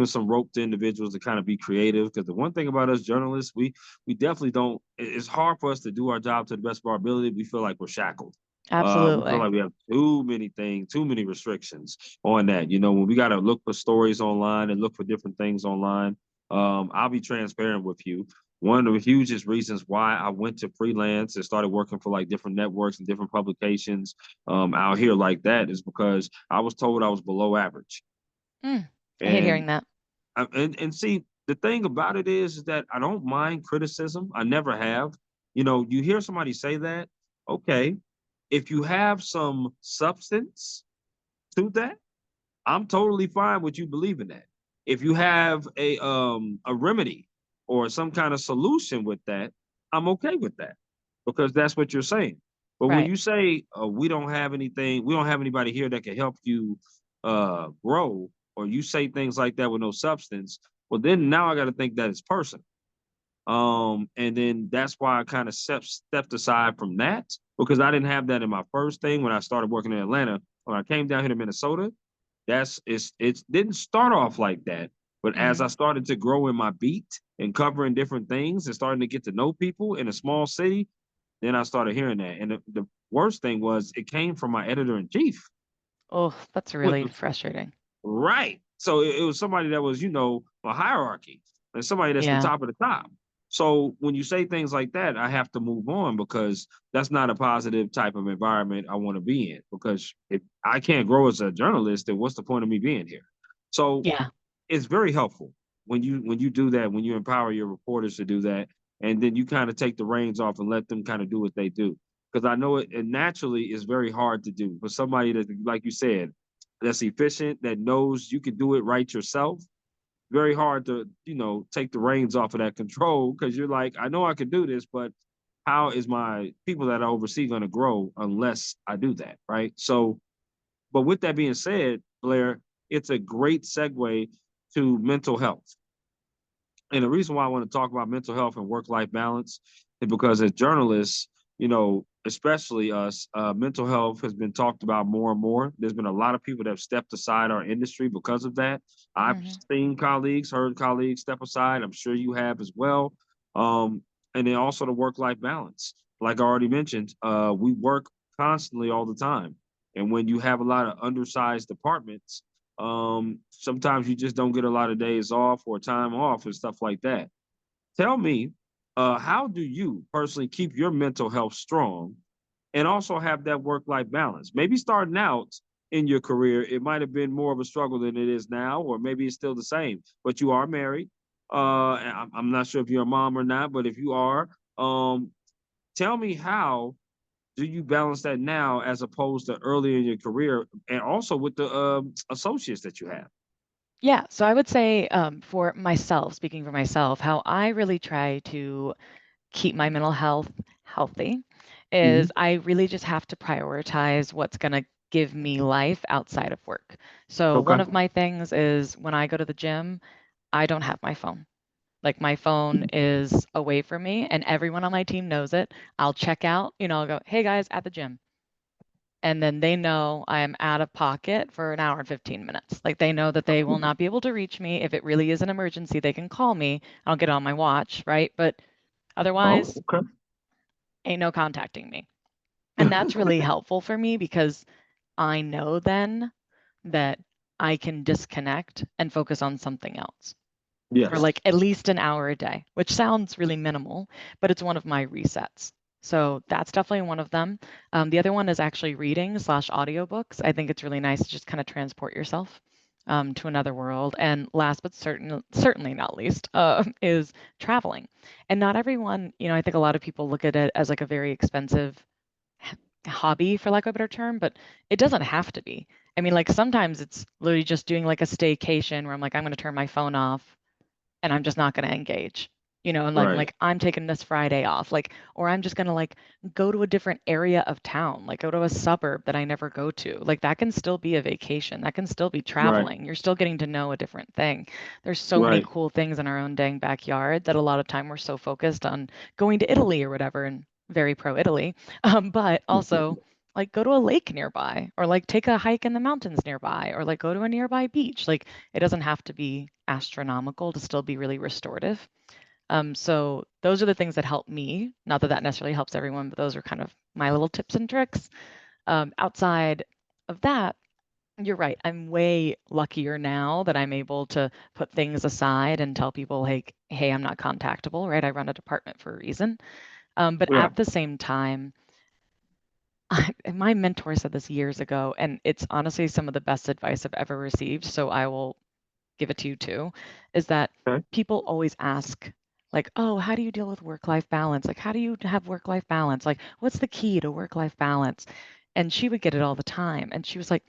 A: some rope to individuals to kind of be creative. Because the one thing about us journalists, we definitely don't, it's hard for us to do our job to the best of our ability. We feel like we're shackled. We feel
B: Absolutely.
A: like we have too many things, too many restrictions on that. When we got to look for stories online and look for different things online, I'll be transparent with you. One of the hugest reasons why I went to freelance and started working for like different networks and different publications out here like that is because I was told I was below average.
B: Mm, I hate
A: And
B: hearing that.
A: and see, the thing about it is that I don't mind criticism. I never have. You know, you hear somebody say that, okay, if you have some substance to that, I'm totally fine with you believing that. If you have a remedy or some kind of solution with that, I'm okay with that because that's what you're saying. But when
B: Right.
A: you say we don't have anything, we don't have anybody here that can help you grow, or you say things like that with no substance, well then now I got to think that it's personal. And then that's why I kind of stepped aside from that because I didn't have that in my first thing when I started working in Atlanta. When I came down here to Minnesota, it didn't start off like that, but as I
B: Hmm.
A: started to grow in my beat and covering different things and starting to get to know people in a small city, then I started hearing that. And the worst thing was it came from my editor in chief.
B: Oh, that's really frustrating.
A: Right. So it was somebody that was, a hierarchy and somebody that's the
B: Yeah.
A: top of the top. So when you say things like that, I have to move on because that's not a positive type of environment I want to be in. Because if I can't grow as a journalist, then what's the point of me being here? So
B: Yeah.
A: it's very helpful when you do that, when you empower your reporters to do that, and then you kind of take the reins off and let them kind of do what they do. Because I know it naturally is very hard to do for somebody that, like you said, that's efficient, that knows you can do it right yourself. Very hard to, take the reins off of that control because you're like, I know I can do this, but how is my people that I oversee going to grow unless I do that, right? So, but with that being said, Blair, it's a great segue to mental health. And the reason why I want to talk about mental health and work-life balance is because as journalists, especially us, mental health has been talked about more and more. There's been a lot of people that have stepped aside our industry because of that. I've
B: Hmm.
A: seen colleagues, heard colleagues step aside. I'm sure you have as well. Um, and then also the work-life balance. Like I already mentioned, we work constantly all the time. And when you have a lot of undersized departments, sometimes you just don't get a lot of days off or time off and stuff like that. Tell me, how do you personally keep your mental health strong and also have that work-life balance? Maybe starting out in your career, it might have been more of a struggle than it is now, or maybe it's still the same, but you are married. And I'm not sure if you're a mom or not, but if you are, um, tell me how do you balance that now as opposed to earlier in your career and also with the associates that you have?
B: Yeah. So I would say, for myself, speaking for myself, how I really try to keep my mental health healthy
A: Mhm.
B: is I really just have to prioritize what's going to give me life outside of work. So
A: Okay.
B: one of my things is when I go to the gym, I don't have my phone. Like my phone is away from me and everyone on my team knows it. I'll check out, I'll go, "Hey guys, at the gym." And then they know I am out of pocket for an hour and 15 minutes. Like they know that they will not be able to reach me. If it really is an emergency, they can call me. I'll get on my watch, right? But
A: Oh,
B: otherwise,
A: okay.
B: ain't no contacting me. And that's really helpful for me because I know then that I can disconnect and focus on something else for
A: Yes.
B: like at least an hour a day, which sounds really minimal, but it's one of my resets. So that's definitely one of them. The other one is actually reading slash audiobooks. I think it's really nice to just kind of transport yourself to another world. And last but certainly not least, is traveling. And not everyone, I think a lot of people look at it as like a very expensive hobby, for lack of a better term, but it doesn't have to be. I mean, like sometimes it's literally just doing like a staycation where I'm like, I'm going to turn my phone off and I'm just not going to engage. And like,
A: Right.
B: like I'm taking this Friday off, like, or I'm just going to like go to a different area of town, like go to a suburb that I never go to. Like that can still be a vacation. That can still be
A: Right.
B: traveling. You're still getting to know a different thing. There's so many
A: Right.
B: cool things in our own dang backyard that a lot of time we're so focused on going to Italy or whatever and very pro Italy. But also like go to a lake nearby or like take a hike in the mountains nearby or like go to a nearby beach. Like it doesn't have to be astronomical to still be really restorative. So those are the things that help me. Not that that necessarily helps everyone, but those are kind of my little tips and tricks. Outside of that, You're right. I'm way luckier now that I'm able to put things aside and tell people, like, hey, I'm not contactable, right? I run a department for a reason. But
A: Yeah.
B: at the same time, and my mentor said this years ago, and it's honestly some of the best advice I've ever received. So I will give it to you too, is that
A: Okay.
B: people always ask, like, oh, how do you deal with work-life balance? Like, how do you have work-life balance? Like, what's the key to work-life balance? And she would get it all the time. And she was like,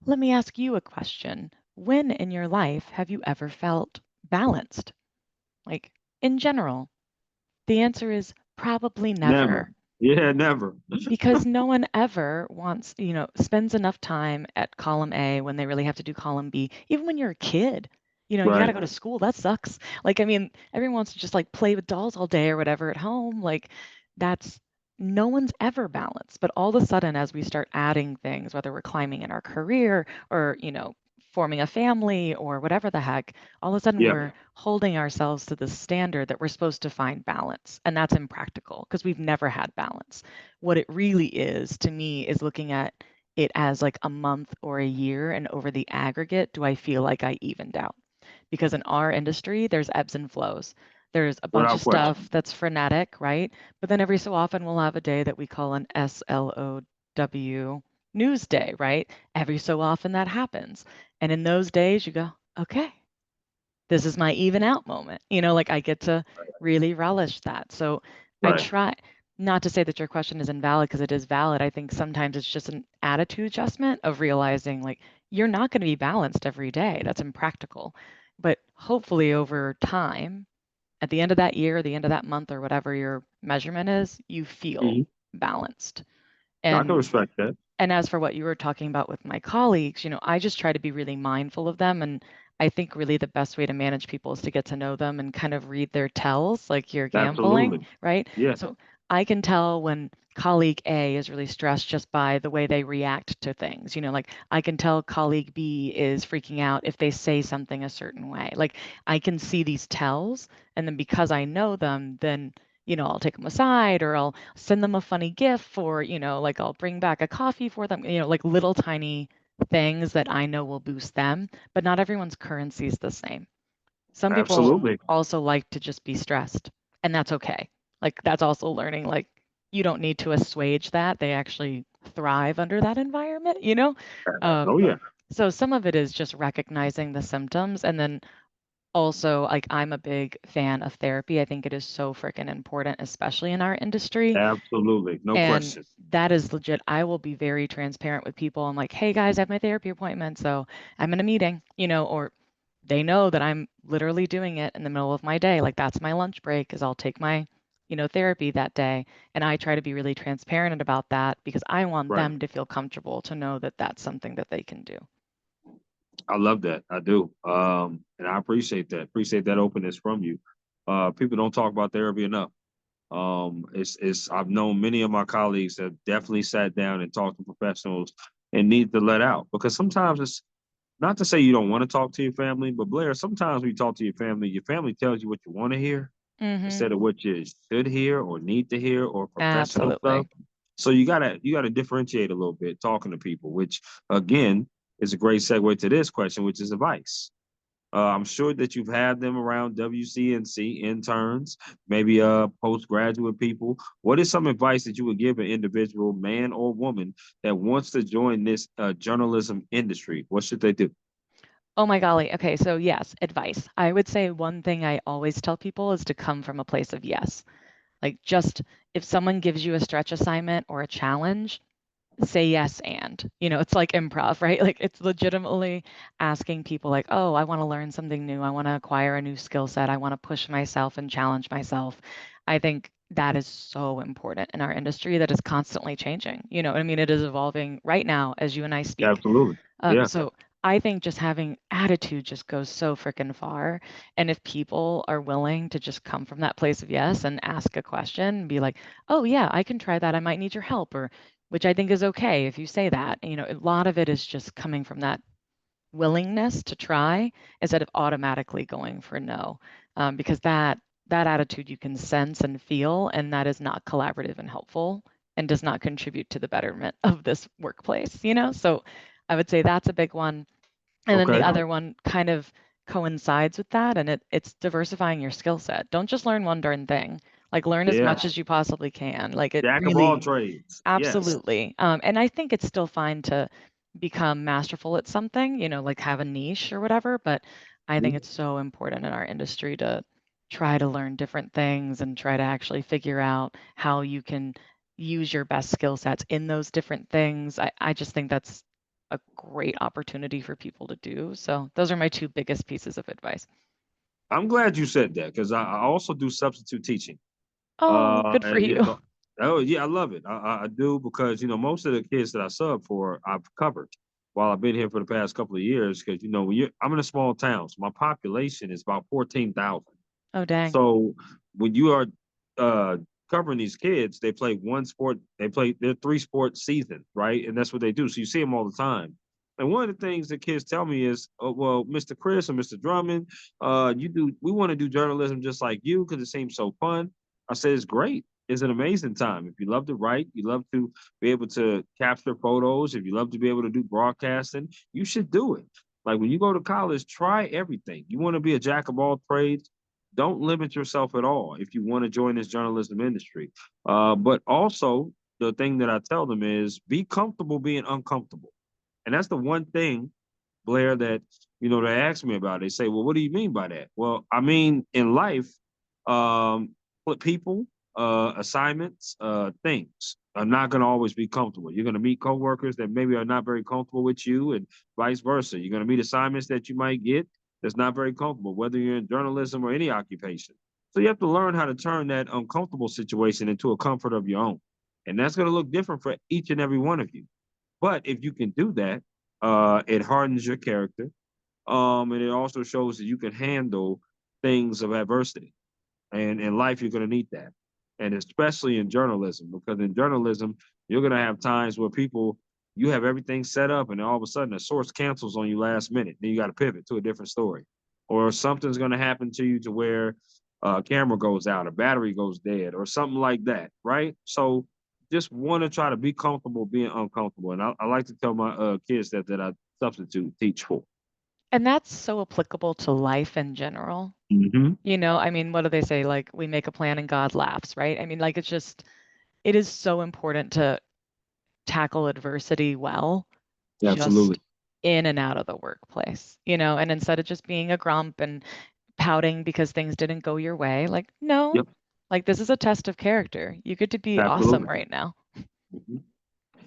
B: let me ask you a question. When in your life have you ever felt balanced? Like, in general, the answer is probably
A: Never.
B: never.
A: Yeah, never.
B: Because no one ever wants, spends enough time at column A when they really have to do column B. Even when you're a kid, you got to
A: Right.
B: go to school. That sucks. Like, I mean, everyone wants to just like play with dolls all day or whatever at home. Like, that's no one's ever balanced. But all of a sudden, as we start adding things, whether we're climbing in our career or, forming a family or whatever the heck, all of a sudden
A: Yeah.
B: we're holding ourselves to the standard that we're supposed to find balance. And that's impractical because we've never had balance. What it really is to me is looking at it as like a month or a year, and over the aggregate, do I feel like I evened out? Because in our industry, there's ebbs and flows. There's a bunch of
A: Without question.
B: stuff that's frenetic, right? But then every so often we'll have a day that we call an SLOW news day, right? Every so often that happens. And in those days you go, okay, this is my even out moment. Like I get to really relish that. So I
A: Right.
B: try not to say that your question is invalid because it is valid. I think sometimes it's just an attitude adjustment of realizing like you're not going to be balanced every day. That's impractical. But hopefully over time, at the end of that year, the end of that month, or whatever your measurement is, you feel
A: Hmm.
B: balanced.
A: I can
B: And
A: respect that.
B: and as for what you were talking about with my colleagues, I just try to be really mindful of them. And I think really the best way to manage people is to get to know them and kind of read their tells, like you're gambling,
A: Absolutely.
B: right?
A: Yeah.
B: So I can tell when colleague A is really stressed just by the way they react to things. Like I can tell colleague B is freaking out if they say something a certain way. Like I can see these tells. And then because I know them, then I'll take them aside or I'll send them a funny gift or, like I'll bring back a coffee for them, like little tiny things that I know will boost them. But not everyone's currency is the same. Some people
A: Absolutely.
B: also like to just be stressed, and that's okay. Like that's also learning, like you don't need to assuage that. They actually thrive under that environment.
A: Oh
B: Um,
A: yeah.
B: so some of it is just recognizing the symptoms and then also, like, I'm a big fan of therapy. I think it is so freaking important, especially in our industry.
A: Absolutely. No
B: And
A: question.
B: that is legit. I will be very transparent with people. I'm like, hey guys, I have my therapy appointment. So I'm in a meeting, or they know that I'm literally doing it in the middle of my day. Like, that's my lunch break, is I'll take my, therapy that day. And I try to be really transparent about that because I want
A: Right.
B: them to feel comfortable to know that that's something that they can do.
A: I love that. I do. And I appreciate that. Appreciate that openness from you. People don't talk about therapy enough. It's I've known many of my colleagues that definitely sat down and talked to professionals and need to let out because sometimes it's not to say you don't want to talk to your family, but Blair, sometimes when you talk to your family tells you what you want to hear
B: Mm-hmm.
A: instead of what you should hear or need to hear or professional stuff.
B: Absolutely.
A: So you gotta differentiate a little bit talking to people, which again is a great segue to this question, which is advice. I'm sure that you've had them around WCNC interns, maybe postgraduate people. What is some advice that you would give an individual, man or woman, that wants to join this journalism industry? What should they do?
B: Oh my golly. Okay, so yes, advice. I would say one thing I always tell people is to come from a place of yes. Like just if someone gives you a stretch assignment or a challenge, say yes and. It's like improv, right? Like it's legitimately asking people like, "Oh, I want to learn something new. I want to acquire a new skill set. I want to push myself and challenge myself." I think that is so important in our industry that is constantly changing. I mean, it is evolving right now as you and I speak.
A: Absolutely. Yeah.
B: So I think just having attitude just goes so freaking far. And if people are willing to just come from that place of yes and ask a question and be like, oh, yeah, I can try that. I might need your help, or which I think is okay if you say that. A lot of it is just coming from that willingness to try instead of automatically going for no, because that attitude you can sense and feel, and that is not collaborative and helpful and does not contribute to the betterment of this workplace. So I would say that's a big one. And then the
A: Okay.
B: other one kind of coincides with that, and it's diversifying your skill set. Don't just learn one darn thing. Like learn as
A: Yeah.
B: much as you possibly can. Like it
A: Jack of all
B: really,
A: trades. Yes.
B: absolutely. And I think it's still fine to become masterful at something, like have a niche or whatever, but I think
A: Mhm.
B: it's so important in our industry to try to learn different things and try to actually figure out how you can use your best skill sets in those different things. I just think that's a great opportunity for people to do. So those are my two biggest pieces of advice.
A: I'm glad you said that because I also do substitute teaching.
B: Oh, good for
A: Yeah,
B: you.
A: oh yeah, I love it. I do because most of the kids that I sub for, I've covered while I've been here for the past couple of years. Because when I'm in a small town, so my population is about 14,000.
B: Oh, dang.
A: So when you are uh covering these kids, they play one sport, they're 3 sport season, right? And that's what they do. So you see them all the time. And one of the things that kids tell me is, oh, well, Mr. Chris or Mr. Drummond, we want to do journalism just like you because it seems so fun. I said it's great. It's an amazing time. If you love to write, you love to be able to capture photos, if you love to be able to do broadcasting, you should do it. Like when you go to college, try everything. You want to be a jack of all trades, don't limit yourself at all if you want to join this journalism industry. But also, the thing that I tell them is be comfortable being uncomfortable. And that's the one thing, Blair, that they ask me about. They say, "Well, what do you mean by that?" Well, I mean in life, um, people, assignments, things are not going to always be comfortable. You're going to meet coworkers that maybe are not very comfortable with you, and vice versa. You're going to meet assignments that you might get that's not very comfortable, whether you're in journalism or any occupation. So you have to learn how to turn that uncomfortable situation into a comfort of your own, and that's going to look different for each and every one of you. But if you can do that, it hardens your character. And it also shows that you can handle things of adversity. And in life, you're going to need that. And especially in journalism, because in journalism, you're going to have times where you have everything set up, and then all of a sudden a source cancels on you last minute. Then you got to pivot to a different story. Or something's going to happen to you to where a camera goes out, a battery goes dead, or something like that, right? So just want to try to be comfortable being uncomfortable. And I like to tell my kids that I substitute teach for.
B: And that's so applicable to life in general.
A: Mm-hmm.
B: I mean, what do they say? Like, we make a plan and God laughs, right? I mean, like, it is so important to tackle adversity well,
A: Absolutely.
B: just in and out of the workplace, and instead of just being a grump and pouting because things didn't go your way, like, no,
A: Yep.
B: like, this is a test of character. You get to be awesome
A: Absolutely.
B: right now.
A: Mhm.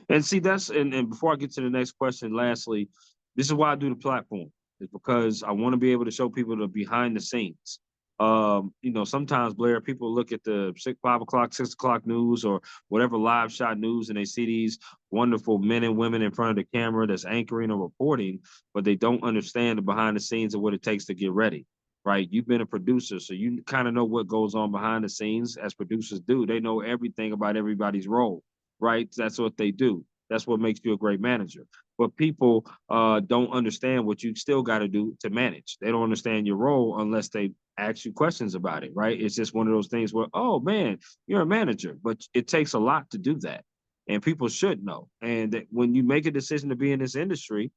A: And see, and before I get to the next question, lastly, this is why I do the platform. It's because I want to be able to show people the behind the scenes. Sometimes, Blair, people look at the 5 o'clock, 6 o'clock news or whatever live shot news, and they see these wonderful men and women in front of the camera that's anchoring or reporting, but they don't understand the behind the scenes of what it takes to get ready. Right? You've been a producer, so you kind of know what goes on behind the scenes as producers do. They know everything about everybody's role, right? That's what they do. That's what makes you a great manager. But people don't understand what you still got to do to manage. They don't understand your role unless they ask you questions about it, right? It's just one of those things where, oh man, you're a manager, but it takes a lot to do that. And people should know. And that when you make a decision to be in this industry,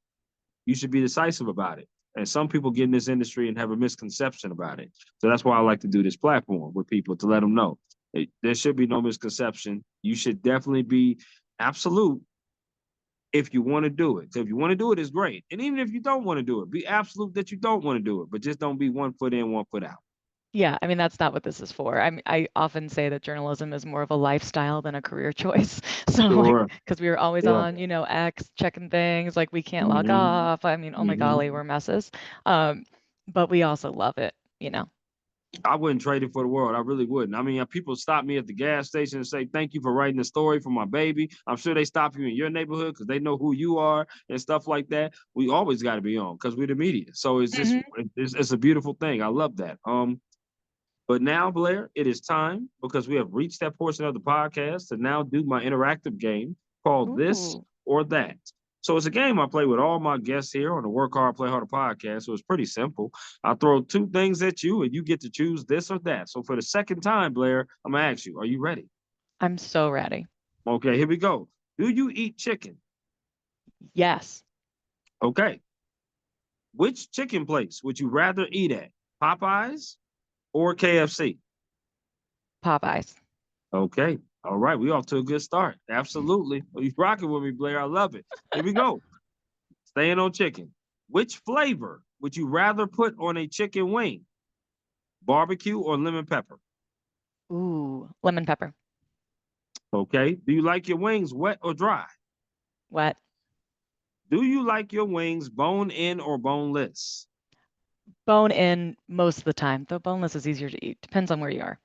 A: you should be decisive about it. And some people get in this industry and have a misconception about it. So that's why I like to do this platform with people to let them know there should be no misconception. You should definitely be absolute if you want to do it. So if you want to do it, it's great. And even if you don't want to do it, be absolute that you don't want to do it, but just don't be 1 foot in, 1 foot out.
B: Yeah, I mean, that's not what this is for. I often say that journalism is more of a lifestyle than a career choice. So like,
A: Sure.
B: because we were always
A: Sure.
B: on, X checking things, like we can't log
A: Mm-hmm.
B: off. I mean, oh my golly,
A: Mm-hmm.
B: we're messes. But we also love it.
A: I wouldn't trade it for the world. I really wouldn't. I mean, people stop me at the gas station and say, "Thank you for writing the story for my baby." I'm sure they stop you in your neighborhood because they know who you are and stuff like that. We always got to be on because we're the media. So it's a beautiful thing. I love that. But now, Blair, it is time because we have reached that portion of the podcast to now do my interactive game called This
B: Ooh,
A: or That. So it's a game I play with all my guests here on the Work Hard, Play Harder podcast. So it's pretty simple. I'll throw 2 things at you and you get to choose this or that. So for the second time, Blair, I'm going to ask you, are you ready?
B: I'm so ready.
A: Okay, here we go. Do you eat chicken?
B: Yes.
A: Okay. Which chicken place would you rather eat at? Popeyes or KFC?
B: Popeyes.
A: Okay. All right. We off to a good start. Absolutely. Oh, you rocking with me, Blair. I love it. Here we go. Staying on chicken. Which flavor would you rather put on a chicken wing? Barbecue or lemon pepper?
B: Ooh, lemon pepper.
A: Okay. Do you like your wings wet or dry?
B: Wet.
A: Do you like your wings bone in or boneless?
B: Bone in most of the time, though boneless is easier to eat. Depends on where you are.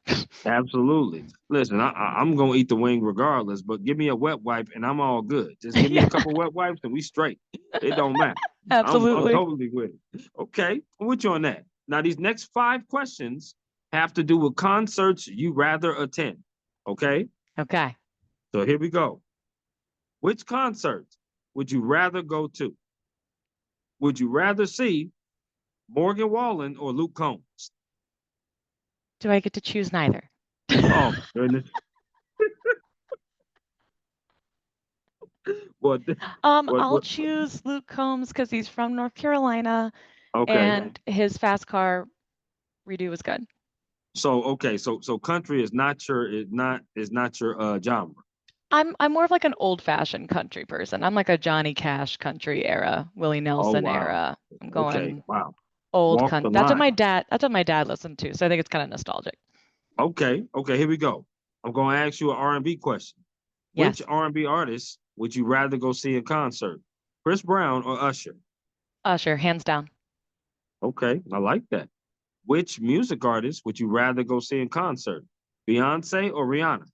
A: Absolutely. Listen, I'm gonna eat the wing regardless, but give me a wet wipe and I'm all good. Just give me a
B: Yeah,
A: couple wet wipes and we straight. It don't matter. I'm
B: absolutely.
A: totally with it. Okay, I'm with you on that. Now these next 5 questions have to do with concerts you rather attend. Okay,
B: Okay.
A: so here we go. Which concert would you rather go to? Would you rather see Morgan Wallen or Luke Combs?
B: Do I get to choose neither?
A: Oh my goodness. What?
B: I'll
A: What?
B: choose Luke Combs because he's from North Carolina
A: Okay.
B: and his fast car redo was good.
A: So okay, so country is not your genre.
B: I'm more of like an old-fashioned country person. I'm like a Johnny Cash country era, Willie
A: Oh
B: Nelson
A: wow.
B: era. I'm
A: Okay,
B: going
A: wow.
B: old
A: Walk
B: country.
A: the line.
B: That's what my dad listened to, so I think it's kind of nostalgic.
A: Okay, here we go. I'm gonna ask you an R&B question. Which
B: Yes.
A: R&B artist would you rather go see in concert? Chris Brown or Usher?
B: Usher, hands down.
A: Okay, I like that. Which music artist would you rather go see in concert? Beyonce or Rihanna?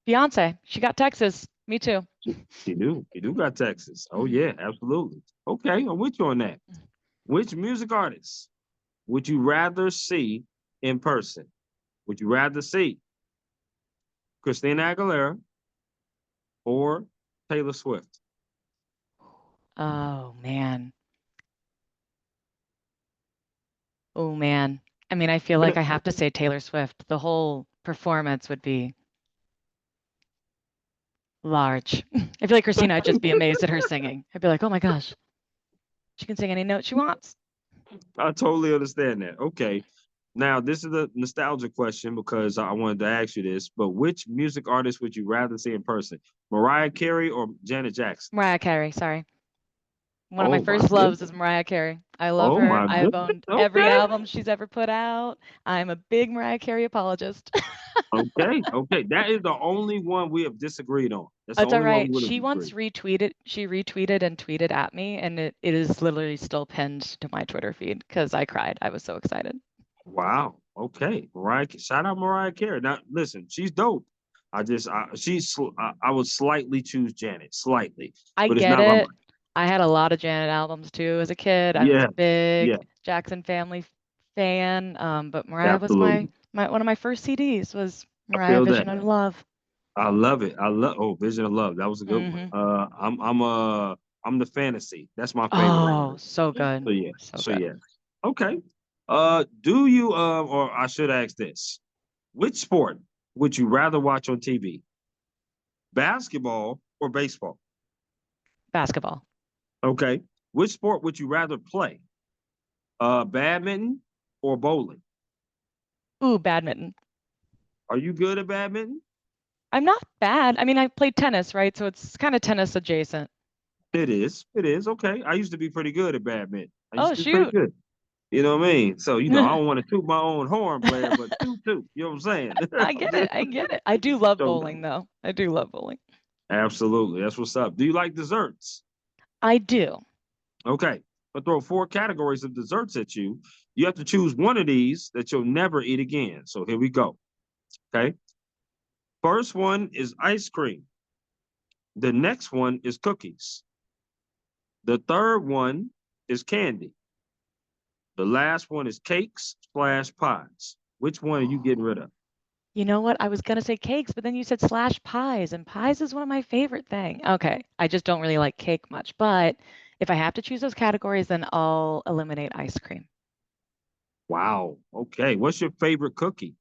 B: Beyonce, she got Texas. Me too.
A: You do got Texas. Oh yeah, absolutely. Okay, I'm with you on that. Which music artist would you rather see in person? Would you rather see Christina Aguilera or Taylor Swift?
B: Oh man. Oh man. I mean, I feel like I have to say Taylor Swift. The whole performance would be large. I feel like Christina, I'd just be amazed at her singing. I'd be like, oh my gosh, she can sing any note she wants.
A: I totally understand that. Okay. Now, this is a nostalgia question because I wanted to ask you this, but which music artist would you rather see in person? Mariah Carey or Janet Jackson?
B: Mariah Carey, sorry. One of my
A: Oh my
B: first loves
A: goodness.
B: is Mariah Carey. I love
A: Oh
B: her.
A: my
B: I've
A: goodness.
B: owned every
A: Okay.
B: album she's ever put out. I'm a big Mariah Carey apologist.
A: Okay. That is the only one we have disagreed on. That's the
B: It's all
A: only one we
B: right.
A: would have disagreed.
B: She retweeted and tweeted at me, and it is literally still pinned to my Twitter feed because I cried. I was so excited.
A: Wow. Okay. Shout out Mariah Carey. Now, listen, she's dope. I would slightly choose Janet, slightly,
B: I
A: but it's
B: get
A: not my.
B: it. I had a lot of Janet albums too as a kid. I was
A: Yeah.
B: a big
A: Yeah.
B: Jackson Family fan. But Mariah was
A: Absolutely.
B: my one of my first CDs was
A: I
B: Mariah
A: feel that.
B: Vision of Love.
A: I love it. I love Vision of Love. That was a good one.
B: Hmm
A: I'm the fantasy. That's my favorite right
B: Oh,
A: there.
B: so good.
A: So yeah.
B: So
A: So
B: good.
A: yeah. Okay. Do you or I should ask this. Which sport would you rather watch on TV? Basketball or baseball?
B: Basketball.
A: Okay. Which sport would you rather play? Badminton or bowling?
B: Ooh, badminton.
A: Are you good at badminton?
B: I'm not bad. I mean, I played tennis, right? So it's kind of tennis adjacent.
A: It is. It is. Okay. I used to be pretty good at badminton. I used
B: Oh,
A: to be pretty
B: shoot.
A: good. You know what I mean? So, I don't want to toot my own horn, Blair, but toot. You know what I'm saying?
B: I get it. I get it. I do love
A: So,
B: bowling, though. I do love bowling.
A: absolutely. That's what's up. Do you like desserts?
B: I do.
A: Okay. I'll throw 4 categories of desserts at you. You have to choose one of these that you'll never eat again. So, here we go. Okay. First one is ice cream. The next one is cookies. The third one is candy. The last one is cakes/pies. Which one are you getting rid of?
B: You know what? I was gonna say cakes, but then you said slash pies, and pies is one of my favorite thing. Okay, I just don't really like cake much, but if I have to choose those categories, then I'll eliminate ice cream.
A: Wow. Okay. What's your favorite cookie?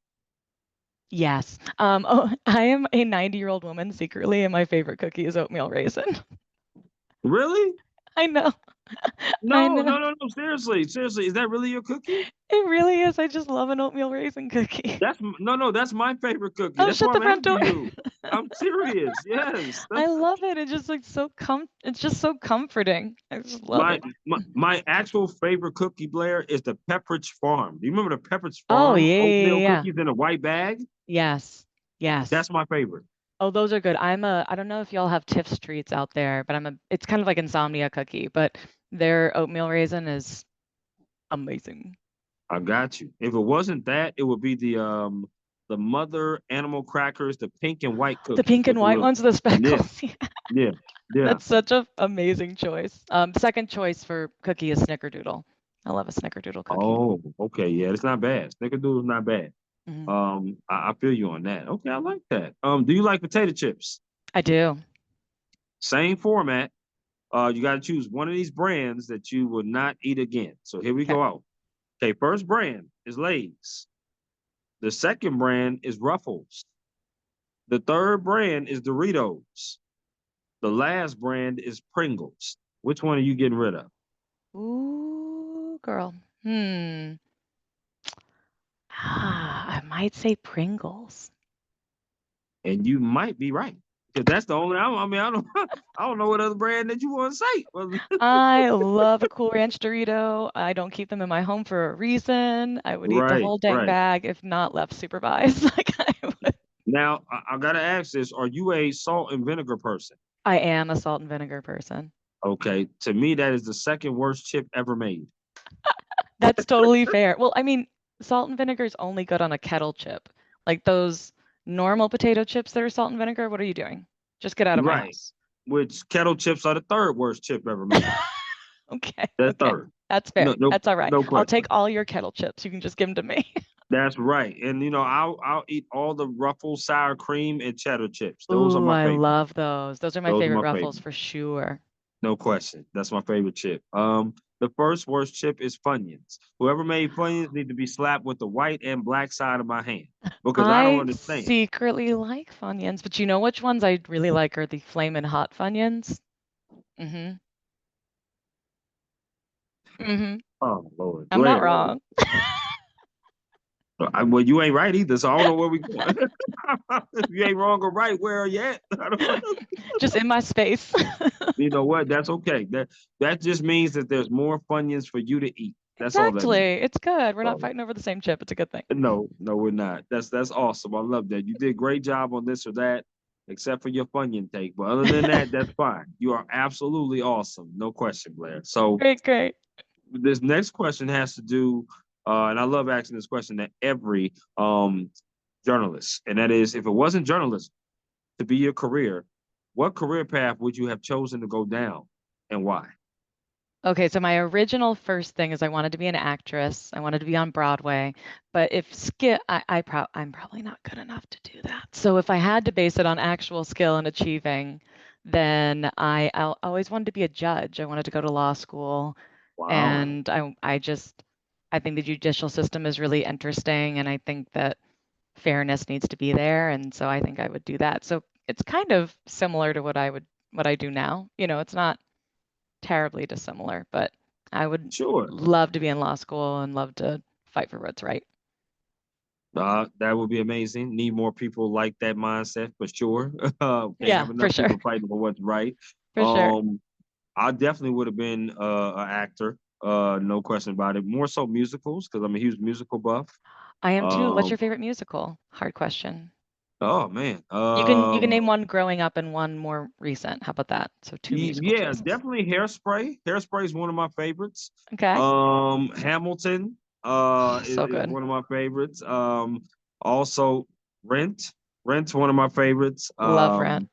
B: Yes. Oh, I am a 90-year-old woman secretly, and my favorite cookie is oatmeal raisin.
A: Really?
B: I know. I
A: No,
B: know.
A: no, no, no. Seriously, seriously. Is that really your cookie?
B: It really is. I just love an oatmeal raisin cookie.
A: No, that's my favorite cookie.
B: Oh,
A: That's
B: shut
A: why
B: the
A: I'm
B: front
A: asking
B: door.
A: you. I'm serious. Yes.
B: I love it. It's just like it's just so comforting. I just love
A: My,
B: it.
A: my actual favorite cookie, Blair, is the Pepperidge Farm. Do you remember the Pepperidge
B: Oh,
A: Farm
B: yeah, yeah,
A: oatmeal
B: yeah.
A: cookies in a white bag?
B: Yes. Yes.
A: That's my favorite.
B: Oh, those are good. I don't know if y'all have Tiff's treats out there, but it's kind of like insomnia cookie, but their oatmeal raisin is amazing.
A: I got you. If it wasn't that, it would be the mother animal crackers, the pink and white
B: The
A: cookies
B: pink
A: with
B: and
A: the
B: white
A: little.
B: ones, the
A: Yeah,
B: speckles. Yeah.
A: yeah, yeah.
B: That's such a amazing choice. Second choice for cookie is snickerdoodle. I love a snickerdoodle cookie.
A: Oh, okay, yeah, it's not bad. Snickerdoodle's not bad.
B: Mhm.
A: I feel you on that. Okay, I like that. Do you like potato chips?
B: I do.
A: Same format. You got to choose one of these brands that you will not eat again. So here we
B: Okay.
A: go out. Okay, first brand is Lay's. The second brand is Ruffles. The third brand is Doritos. The last brand is Pringles. Which one are you getting rid of?
B: Ooh, girl. I might say Pringles.
A: And you might be right. Because that's the only, I mean, I don't, I don't know what other brand that you want to say.
B: I love a Cool Ranch Dorito. I don't keep them in my home for a reason. I would eat the
A: Right,
B: whole dang
A: right.
B: bag if not left supervised. Like I would.
A: Now, I got to ask this. Are you a salt and vinegar person?
B: I am a salt and vinegar person.
A: Okay. To me, that is the second worst chip ever made.
B: That's totally fair. Well, I mean, salt and vinegar is only good on a kettle chip. Like those normal potato chips that are salt and vinegar, what are you doing? Just get out of my
A: Right.
B: house.
A: Which kettle chips are the third worst chip ever made.
B: Okay,
A: That's
B: okay.
A: third.
B: That's
A: No,
B: fair.
A: no,
B: That's all right.
A: no
B: I'll take
A: question.
B: all your kettle chips. You can just give them to me.
A: That's right. And I'll eat all the Ruffles sour cream and cheddar chips. Those are
B: Ooh,
A: my
B: I
A: favorite.
B: love those. Those are my
A: Those are
B: favorite
A: my
B: Ruffles
A: favorite.
B: for sure.
A: No question. That's my favorite chip. The first worst chip is Funyuns. Whoever made Funyuns need to be slapped with the white and black side of my hand because I don't
B: I
A: understand.
B: secretly like Funyuns, but you know which ones I really like are the Flamin' Hot Funyuns? Mm-hmm. Mm-hmm.
A: Oh Lord,
B: I'm not
A: Blair.
B: wrong.
A: Well, you ain't right either, so I don't know where we going. If you ain't wrong or right, where are you at? I don't know.
B: Just in my space.
A: You know what? That's okay. That just means that there's more Funyuns for you to eat. That's all that
B: Exactly.
A: means.
B: It's good. We're not
A: So,
B: fighting over the same chip. It's a good thing.
A: no, no, we're not. That's awesome. I love that. You did a great job on this or that, except for your Funyun take. But other than that, that's fine. You are absolutely awesome. No question, Blair. So
B: Great, great.
A: this next question has to do, and I love asking this question to every journalist, and that is, if it wasn't journalism to be your career, what career path would you have chosen to go down, and why?
B: Okay, so my original first thing is I wanted to be an actress. I wanted to be on Broadway, but if skill, I'm probably not good enough to do that. So if I had to base it on actual skill and achieving, then I always wanted to be a judge. I wanted to go to law school,
A: Wow.
B: and I think the judicial system is really interesting, and I think that fairness needs to be there, and so I think I would do that. So it's kind of similar to what I do now. It's not terribly dissimilar, but I would
A: Sure.
B: love to be in law school and love to fight for what's right.
A: That would be amazing. Need more people like that mindset for sure. Can't
B: Yeah,
A: have
B: for
A: enough
B: sure.
A: people fighting for what's right.
B: For sure.
A: Um, I definitely would have been an actor. No question about it. More so musicals because I'm a huge musical buff.
B: I am too. What's
A: Um,
B: your favorite musical? Hard question.
A: oh man.
B: You can name one growing up and one more recent. How about that? So two musical
A: Yeah,
B: choices.
A: definitely Hairspray. Hairspray is one of my favorites.
B: Okay.
A: Hamilton
B: Oh, so
A: is
B: good.
A: one of my favorites. Also Rent. Rent's one of my favorites.
B: Love Rent.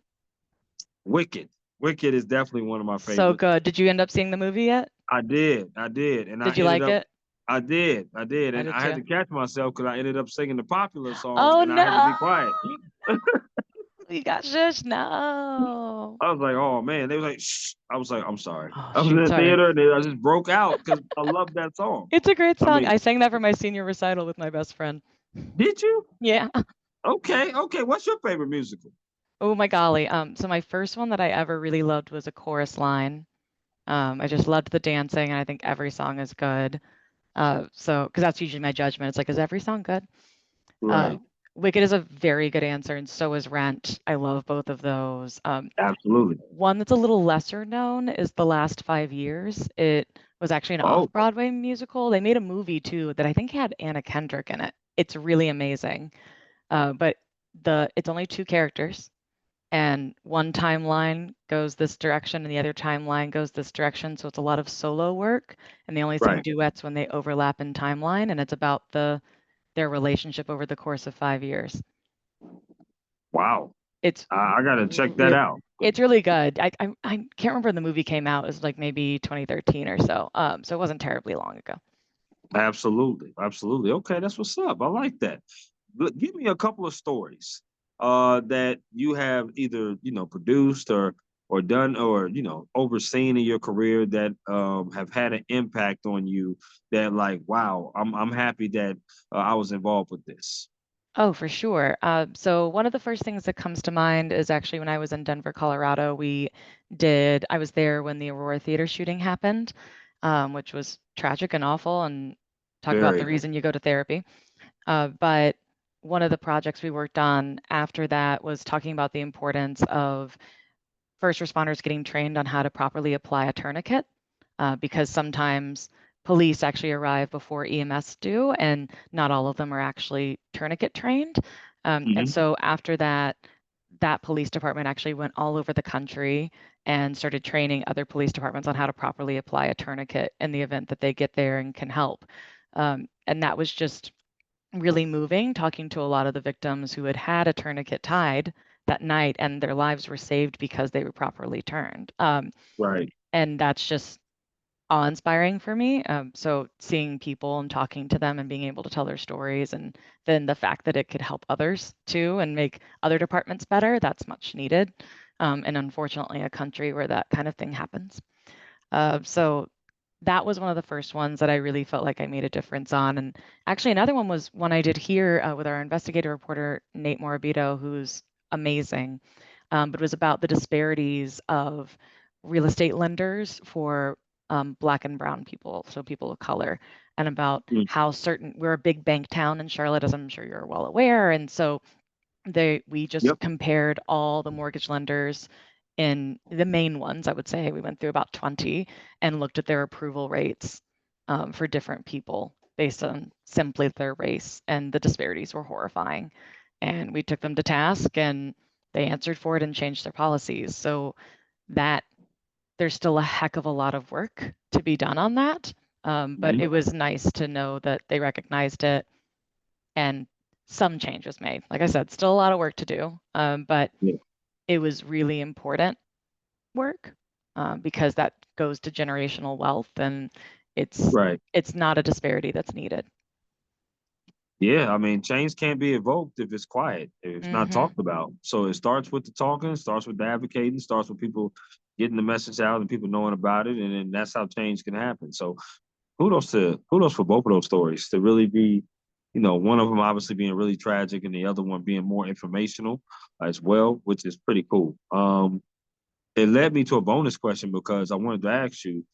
A: Wicked. Wicked is definitely one of my
B: So
A: favorites.
B: good. Did you end up seeing the movie yet?
A: I did, and I
B: Did you
A: ended
B: like
A: up.
B: it?
A: I did,
B: I
A: and
B: did
A: I had
B: too.
A: to catch myself because I ended up singing the popular songs,
B: Oh
A: and I had to be
B: no.
A: quiet.
B: You got shush. No.
A: I was like, "Oh man!" They was like, "Shh." I was like, "I'm sorry."
B: Oh
A: I was in
B: shoot,
A: the
B: sorry.
A: theater, and then I just broke out because I love that song.
B: It's a great
A: I
B: song.
A: mean,
B: I sang that for my senior recital with my best friend.
A: did you?
B: Yeah.
A: Okay, okay. What's your favorite musical?
B: Oh my golly. So my first one that I ever really loved was a chorus line. I just loved the dancing, and I think every song is good. So because that's usually my judgment. It's like, is every song good? Uh,
A: Right.
B: Wicked is a very good answer, and so is Rent. I love both of those.
A: Absolutely.
B: One that's a little lesser known is The Last 5 Years. It was actually an
A: Oh,
B: off-Broadway musical. They made a movie too that I think had Anna Kendrick in it. It's really amazing. But it's only two characters, and one timeline goes this direction and the other timeline goes this direction. So it's a lot of solo work, and they only sing
A: right.
B: duets when they overlap in timeline, and it's about their relationship over the course of 5 years.
A: Wow.
B: It's
A: I gotta check that
B: re
A: out.
B: it's really good. I can't remember when the movie came out. It was like maybe 2013 or so. So it wasn't terribly long ago.
A: Absolutely. Absolutely. Okay, that's what's up. I like that. Give me a couple of stories that you have either, produced or done or, overseen in your career that have had an impact on you that like, wow, I'm happy that I was involved with this.
B: Oh, for sure. So one of the first things that comes to mind is actually when I was in Denver, Colorado. I was there when the Aurora Theater shooting happened, which was tragic and awful, and talk about the
A: Very.
B: reason you go to therapy. But one of the projects we worked on after that was talking about the importance of first responders getting trained on how to properly apply a tourniquet, because sometimes police actually arrive before EMS do, and not all of them are actually tourniquet trained. And
A: Hmm.
B: so after that, that police department actually went all over the country and started training other police departments on how to properly apply a tourniquet in the event that they get there and can help. And that was just really moving, talking to a lot of the victims who had had a tourniquet tied that night, and their lives were saved because they were properly turned.
A: Right.
B: And that's just awe-inspiring for me. So seeing people and talking to them and being able to tell their stories, and then the fact that it could help others too and make other departments better, that's much needed. And unfortunately, a country where that kind of thing happens. So that was one of the first ones that I really felt like I made a difference on. And actually, another one was one I did here with our investigative reporter, Nate Morabito, who's amazing. But it was about the disparities of real estate lenders for Black and brown people, so people of color, and about
A: Mm.
B: how we're a big bank town in Charlotte, as I'm sure you're well aware. And so we just
A: Yep.
B: compared all the mortgage lenders in the main ones, I would say. We went through about 20 and looked at their approval rates for different people based on simply their race, and the disparities were horrifying. And we took them to task, and they answered for it and changed their policies. So that there's still a heck of a lot of work to be done on that. But
A: Mhm.
B: it was nice to know that they recognized it and some change was made. Like I said, still a lot of work to do, but
A: Yeah.
B: it was really important work, because that goes to generational wealth, and it's
A: Right.
B: it's not a disparity that's needed.
A: Yeah, I mean, change can't be evoked if it's quiet, if it's not
B: Hmm.
A: talked about. So it starts with the talking, starts with the advocating, starts with people getting the message out and people knowing about it, and then that's how change can happen. So kudos for both of those stories to really be, one of them obviously being really tragic and the other one being more informational as well, which is pretty cool. It led me to a bonus question because I wanted to ask you,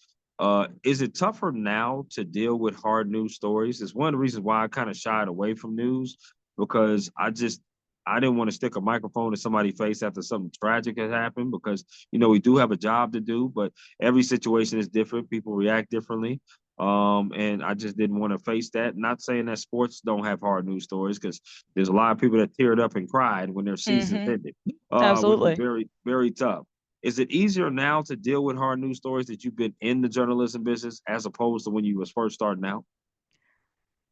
A: is it tougher now to deal with hard news stories? It's one of the reasons why I kind of shied away from news because I didn't want to stick a microphone in somebody's face after something tragic has happened because we do have a job to do, but every situation is different. People react differently. And I just didn't want to face that. Not saying that sports don't have hard news stories because there's a lot of people that teared up and cried when their seasons
B: Hmm.
A: ended, which is
B: Absolutely.
A: very, very tough. Is it easier now to deal with hard news stories that you've been in the journalism business as opposed to when you was first starting out?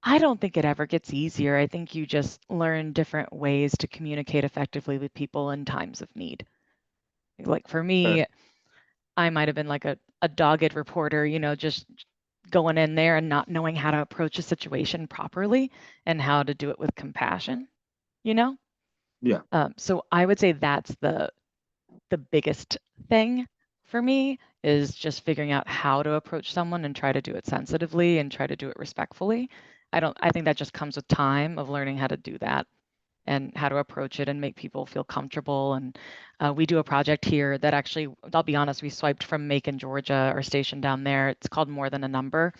B: I don't think it ever gets easier. I think you just learn different ways to communicate effectively with people in times of need. Like for
A: Okay.
B: me, I might have been like a dogged reporter, just going in there and not knowing how to approach a situation properly and how to do it with compassion, you know?
A: Yeah.
B: So I would say that's the biggest thing for me, is just figuring out how to approach someone and try to do it sensitively and try to do it respectfully. I think that just comes with time of learning how to do that. and how to approach it and make people feel comfortable. And we do a project here that actually, I'll be honest, we swiped from Macon, Georgia, our station down there. It's called More Than a Number.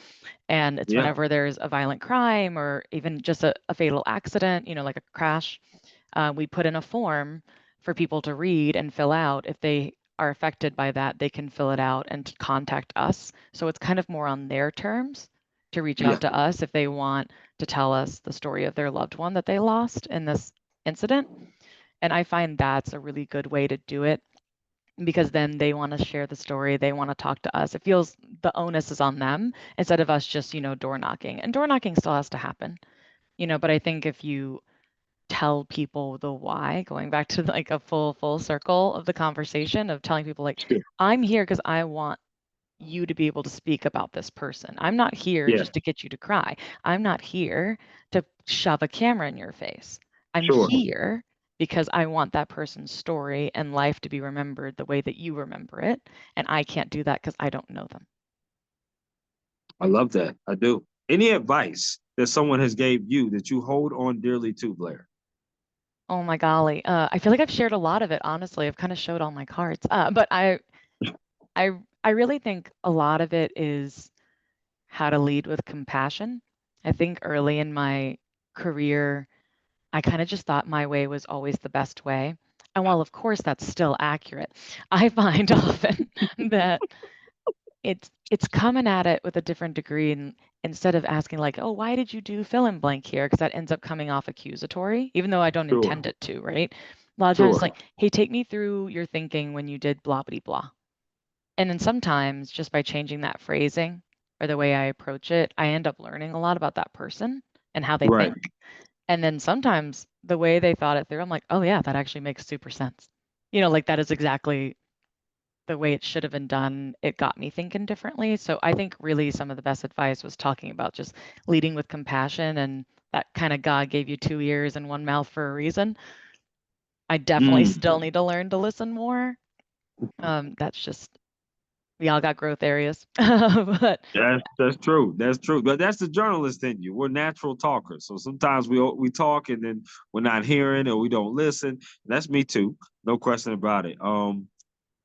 B: And it's
A: Yeah.
B: whenever there's a violent crime or even just a fatal accident, like a crash, we put in a form for people to read and fill out. If they are affected by that, they can fill it out and contact us. So it's kind of more on their terms to reach
A: Yeah.
B: out to us if they want to tell us the story of their loved one that they lost in this incident. And I find that's a really good way to do it because then they want to share the story. They want to talk to us. It feels the onus is on them instead of us just, door knocking. And door knocking still has to happen, but I think if you tell people the why, going back to like a full circle of the conversation of telling people like,
A: Sure.
B: I'm here because I want you to be able to speak about this person. I'm not here
A: Yeah.
B: just to get you to cry. I'm not here to shove a camera in your face. I'm
A: Sure.
B: here because I want that person's story and life to be remembered the way that you remember it. And I can't do that because I don't know them.
A: I love that. I do. Any advice that someone has gave you that you hold on dearly to, Blair?
B: Oh my golly. I feel like I've shared a lot of it, honestly. I've kind of showed all my cards. But I I really think a lot of it is how to lead with compassion. I think early in my career, I kind of just thought my way was always the best way. And while of course that's still accurate, I find often that it's coming at it with a different degree and instead of asking like, "Oh, why did you do fill in blank here?" because that ends up coming off accusatory, even though I don't
A: Sure.
B: intend it to, right? A lot of times it's
A: Sure.
B: like, "Hey, take me through your thinking when you did blah blah blah." And then sometimes just by changing that phrasing or the way I approach it, I end up learning a lot about that person and how they
A: Right.
B: think. And then sometimes the way they thought it through, I'm like, oh yeah, that actually makes super sense. Like that is exactly the way it should have been done. It got me thinking differently. So I think really some of the best advice was talking about just leading with compassion and that kind of God gave you two ears and one mouth for a reason. I definitely
A: Mm.
B: still need to learn to listen more. That's just we all got growth areas. But
A: That's true. That's true. But that's the journalist in you. We're natural talkers. So sometimes we talk and then we're not hearing or we don't listen. That's me too. No question about it.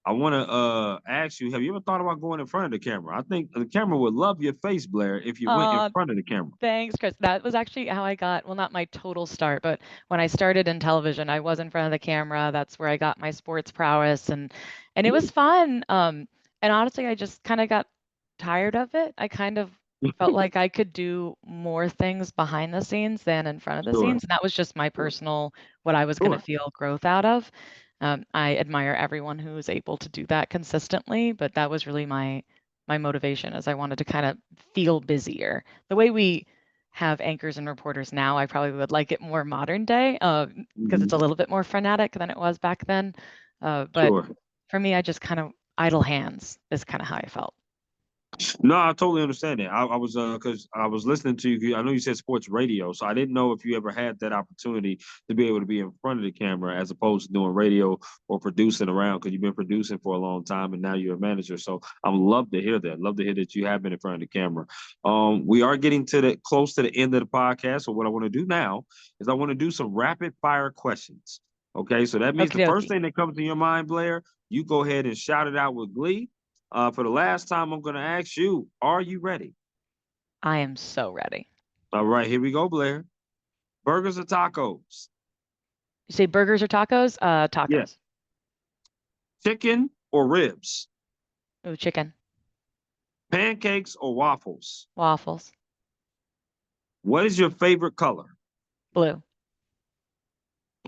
A: I want to ask you, have you ever thought about going in front of the camera? I think the camera would love your face, Blair, if you went in
B: uh,
A: front of the camera.
B: thanks, Chris. That was actually how I got, well, not my total start, but when I started in television, I was in front of the camera. That's where I got my sports prowess and it was fun. And honestly, I just kind of got tired of it. I kind of felt like I could do more things behind the scenes than in front of the
A: Sure.
B: scenes. And that was just my
A: Sure.
B: personal, what I was going to
A: Sure.
B: feel growth out of. I admire everyone who is able to do that consistently, but that was really my motivation as I wanted to kind of feel busier. The way we have anchors and reporters now, I probably would like it more modern day because it's a
A: Mhm.
B: little bit more frenetic than it was back then. But
A: Sure.
B: for me, I just kind of idle hands is kind of how I felt.
A: No, I totally understand that. I was because I was listening to you. I know you said sports radio, so I didn't know if you ever had that opportunity to be able to be in front of the camera as opposed to doing radio or producing around because you've been producing for a long time and now you're a manager. So I would love to hear that. Love to hear that you have been in front of the camera. We are getting to the close to the end of the podcast. So what I want to do now is I want to do some rapid fire questions. Okay, so that means the
B: Okie
A: first
B: dokie.
A: thing that comes to your mind, Blair, you go ahead and shout it out with glee. For the last time, I'm going to ask you, are you ready?
B: I am so ready.
A: All right, here we go, Blair. Burgers or tacos?
B: You say burgers or tacos?
A: Yeah.
B: Tacos.
A: Chicken or ribs?
B: Ooh, chicken.
A: Pancakes or waffles?
B: Waffles.
A: What is your favorite color?
B: Blue.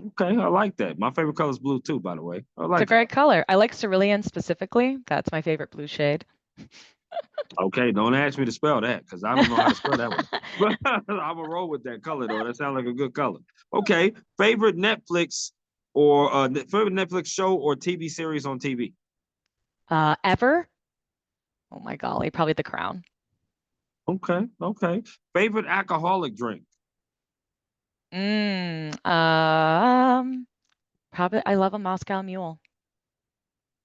A: Okay, I like that. My favorite color is blue too, by the way. I
B: It's a
A: like that.
B: great color. I like cerulean specifically. That's my favorite blue shade.
A: Okay, don't ask me to spell that because I don't know how to spell that one. But I'm gonna roll with that color though. That sounds like a good color. Okay, favorite Netflix or favorite Netflix show or TV series on TV?
B: Ever? Oh my golly, probably The Crown.
A: Okay, okay. Favorite alcoholic drink?
B: Mm, probably I love a Moscow Mule.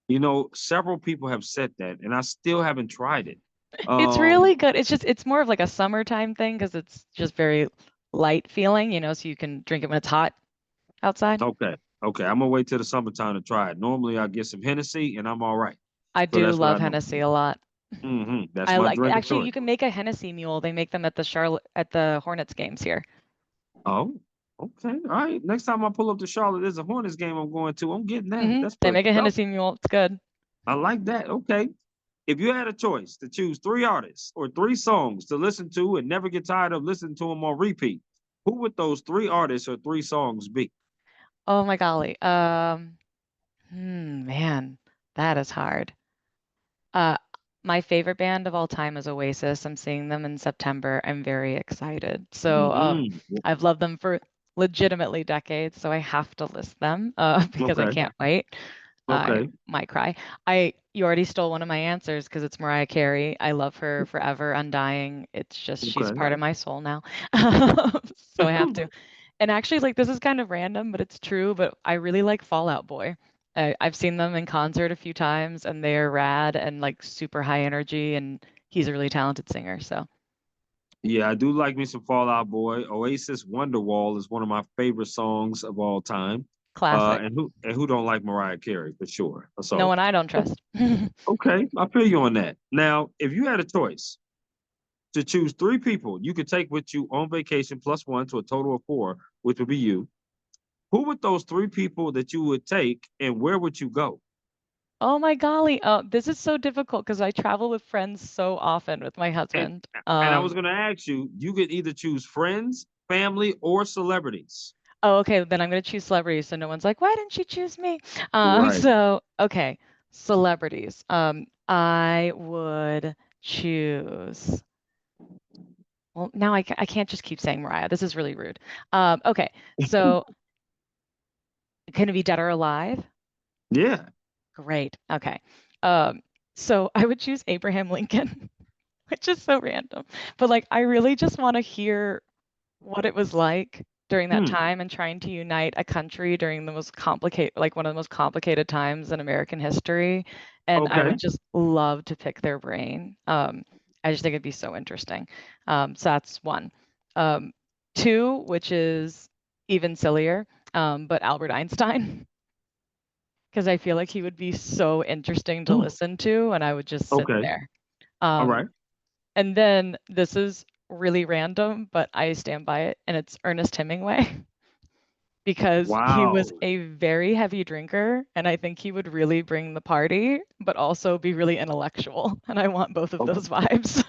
A: You know, several people have said that, and I still haven't tried it.
B: It's
A: Um,
B: really good. It's more of like a summertime thing because it's just very light feeling, so you can drink it when it's hot. outside.
A: Okay. Okay. I'm gonna wait till the summertime to try it. Normally I get some Hennessy and I'm all right.
B: I
A: So
B: do
A: that's what I
B: love
A: know.
B: Hennessy a lot.
A: That's
B: I
A: my
B: like
A: drink of
B: actually
A: choice.
B: you can make a Hennessy mule. They make them at the Hornets games here.
A: Oh, okay. All right. Next time I pull up to Charlotte, there's a Hornets game I'm going to. I'm getting that. That's
B: They make a
A: perfect. Oh,
B: Hennessy mule. It's good.
A: I like that. Okay. If you had a choice to choose three artists or three songs to listen to and never get tired of listening to them on repeat, who would those three artists or three songs be?
B: Oh my golly. Man, that is hard. Uh, my favorite band of all time is Oasis. I'm seeing them in September. I'm very excited. So
A: Mm-mm.
B: I've loved them for legitimately decades, so I have to list them because I
A: Okay.
B: can't wait. I
A: Okay.
B: might cry. You already stole one of my answers because it's Mariah Carey. I love her forever, undying. It's just she's
A: Okay.
B: part of my soul now. So I have to. And actually, like this is kind of random, but it's true. But I really like Fall Out Boy. I've seen them in concert a few times, and they're rad and like super high energy. And he's a really talented singer. So
A: Yeah, I do like me some Fall Out Boy. Oasis Wonderwall is one of my favorite songs of all time.
B: classic.
A: And who don't like Mariah Carey for sure.
B: No
A: So
B: one I don't trust.
A: okay, I feel you on that. Now, if you had a choice to choose three people you could take with you on vacation plus one to a total of four, which would be you, who would those three people that you would take and where would you go?
B: Oh my golly. This is so difficult because I travel with friends so often with my
A: And
B: husband.
A: and I was gonna ask you, you could either choose friends, family, or celebrities.
B: Oh, okay, then I'm gonna choose celebrities so no one's like, why didn't she choose me?
A: Right.
B: So okay, celebrities. I would choose. Well, now I can't just keep saying Mariah. This is really rude. Okay, so can it be dead or alive?
A: Yeah.
B: Great. Okay. Um, so I would choose Abraham Lincoln, which is so random. But like I really just want to hear what it was like during that
A: Hmm.
B: time and trying to unite a country during the most complicated, like one of the most complicated times in American history. And I
A: Okay.
B: would just love to pick their brain. I just think it'd be so interesting. So that's one. Um, two, which is even sillier, but Albert Einstein, because I feel like he would be so interesting to
A: Hmm.
B: listen to, and I would just sit
A: Okay.
B: there.
A: All
B: Um,
A: right.
B: and then this is really random, but I stand by it, and it's Ernest Hemingway because he was
A: Wow.
B: a very heavy drinker, and I think he would really bring the party, but also be really intellectual. And I want both of
A: Okay.
B: those vibes.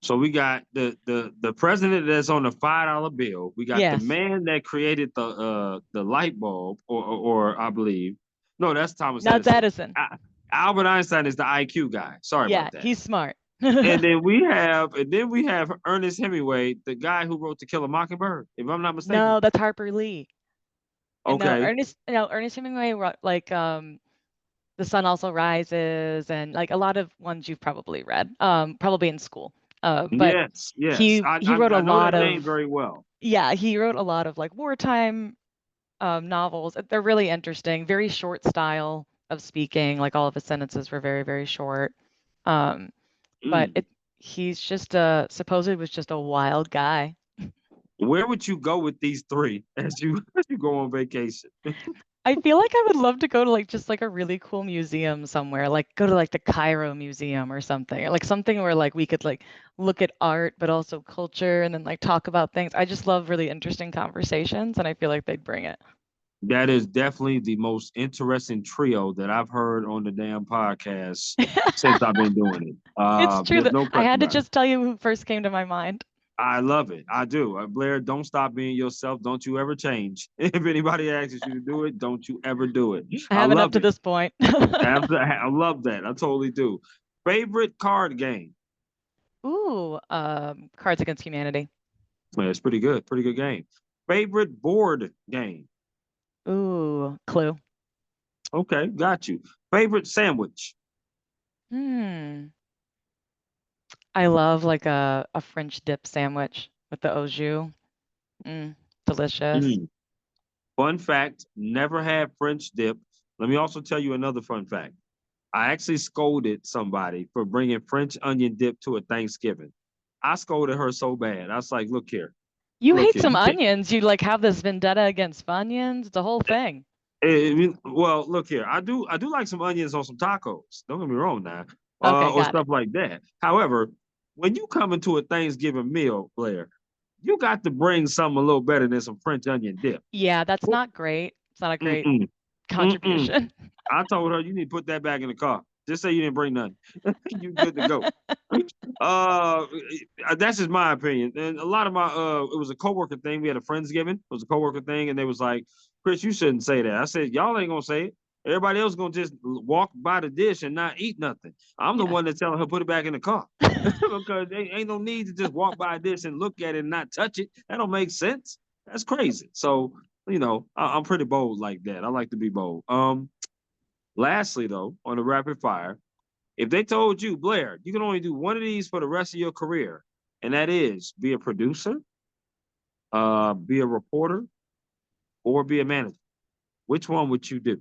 A: So we got the president that's on the $5 bill. We got the
B: Yes.
A: man that created the light bulb, or I believe, no, that's Thomas
B: That's
A: Edison.
B: Edison.
A: Albert Einstein is the IQ guy. Sorry
B: Yeah,
A: about that.
B: he's smart.
A: And then we have Ernest Hemingway, the guy who wrote To Kill a Mockingbird, if I'm not mistaken.
B: No, that's Harper Lee. And no,
A: Okay.
B: Ernest Hemingway wrote like The Sun Also Rises and like a lot of ones you've probably read, probably in school. But
A: Yes, yes.
B: he
A: I,
B: he
A: I
B: wrote a
A: I know
B: lot
A: that name
B: of
A: very well.
B: yeah, he wrote a lot of like wartime novels. They're really interesting, very short style of speaking. Like all of his sentences were very, very short. Um, but
A: Mm.
B: he's just supposedly was just a wild guy.
A: Where would you go with these three as you as you go on vacation?
B: I feel like I would love to go to like just like a really cool museum somewhere, like go to like the Cairo Museum or something, or like something where like we could like look at art, but also culture and then like talk about things. I just love really interesting conversations, and I feel like they'd bring it.
A: That is definitely the most interesting trio that I've heard on the damn podcast since I've been doing it.
B: It's true
A: There's
B: that
A: no
B: I
A: question
B: had to
A: about it.
B: just tell you who first came to my mind.
A: I love it. I do. Blair, don't stop being yourself. Don't you ever change. If anybody asks you to do it, don't you ever do it.
B: I
A: I
B: haven't up
A: love
B: to
A: it.
B: this point.
A: I love that. I totally do. Favorite card game?
B: Ooh, Cards Against Humanity.
A: Man, it's pretty good. Pretty good game. Favorite board game?
B: Ooh, Clue.
A: Okay, got you. Favorite sandwich?
B: Hmm. I love like a French dip sandwich with the au jus. Mm, delicious.
A: Mm. Fun fact, never had French dip. Let me also tell you another fun fact. I actually scolded somebody for bringing French onion dip to a Thanksgiving. I scolded her so bad. I was like, look here.
B: You
A: Look
B: hate
A: here,
B: some
A: you can't.
B: onions. You like have this vendetta against Funyuns. It's a whole thing.
A: Well, look here. I do like some onions on some tacos. Don't get me wrong now,
B: Okay,
A: or
B: got it.
A: stuff like that. However, when you come into a Thanksgiving meal, Blair, you got to bring something a little better than some French onion dip.
B: Yeah, that's not great. It's not a great
A: Mm-mm, mm-mm.
B: contribution.
A: I told her you need to put that back in the car. Just say you didn't bring nothing. You good to go. Uh, that's just my opinion. And a lot of my it was a coworker thing. We had a friendsgiving. It was a coworker thing, and they was like, "Chris, you shouldn't say that." I said, "Y'all ain't gonna say it. Everybody else gonna just walk by the dish and not eat nothing. I'm the
B: Yeah.
A: one that's telling her put it back in the car because there ain't no need to just walk by this and look at it and not touch it. That don't make sense. That's crazy. So I'm pretty bold like that. I like to be bold. Lastly, though, on the rapid fire, if they told you, Blair, you can only do one of these for the rest of your career, and that is be a producer, be a reporter, or be a manager, which one would you do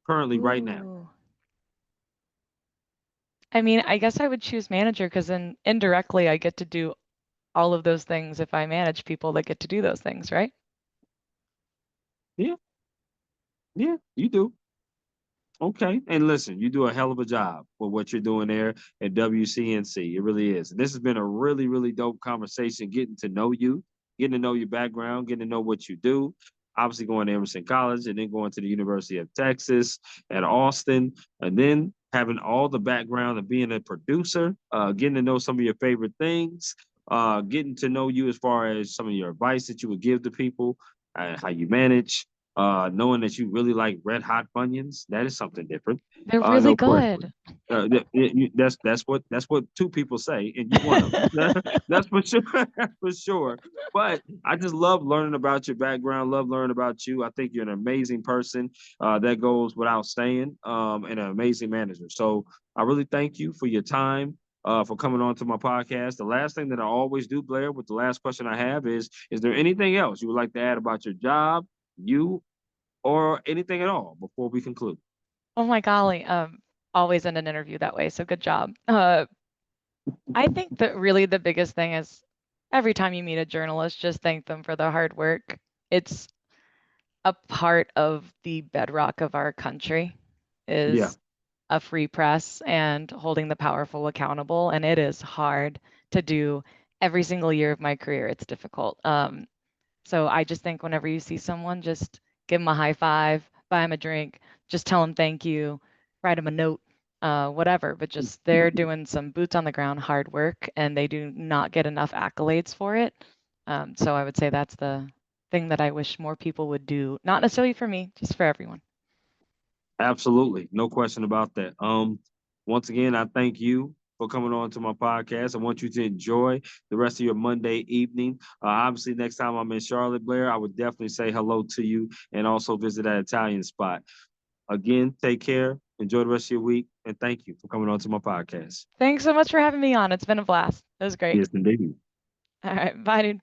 A: currently right now?
B: Ooh. I mean, I guess I would choose manager because then indirectly I get to do all of those things if I manage people that get to do those things, right?
A: Yeah, yeah, you do. Okay. And listen, you do a hell of a job for what you're doing there at WCNC. It really is. And this has been a really, really dope conversation, getting to know you, getting to know your background, getting to know what you do. Obviously, going to Emerson College and then going to the University of Texas at Austin, and then having all the background of being a producer, getting to know some of your favorite things, getting to know you as far as some of your advice that you would give to people, how you manage, knowing that you really like red hot Funyuns, that is something different.
B: They're really
A: No question.
B: good.
A: That's what two people say, and you one of them. That's for sure. For sure. But I just love learning about your background. Love learning about you. I think you're an amazing person. That goes without saying. And an amazing manager. So I really thank you for your time. For coming on to my podcast. The last thing that I always do, Blair, with the last question I have is there anything else you would like to add about your job, you, or anything at all before we conclude?
B: Oh my golly. Always end an interview that way, so good job. I think that really the biggest thing is every time you meet a journalist, just thank them for the hard work. It's a part of the bedrock of our country
A: Yeah,
B: is a free press and holding the powerful accountable. And it is hard to do every single year of my career. It's difficult. So I just think whenever you see someone, just give them a high five, buy them a drink, just tell them thank you, write them a note, whatever. But just they're doing some boots on the ground hard work and they do not get enough accolades for it. So I would say that's the thing that I wish more people would do, not necessarily for me, just for everyone.
A: absolutely. No question about that. Once again, I thank you for coming on to my podcast. I want you to enjoy the rest of your Monday evening. Obviously, next time I'm in Charlotte, Blair, I would definitely say hello to you and also visit that Italian spot. Again, take care. Enjoy the rest of your week. And thank you for coming on to my podcast.
B: Thanks so much for having me on. It's been a blast. It was great.
A: Yes, indeed.
B: All right. Bye, dude.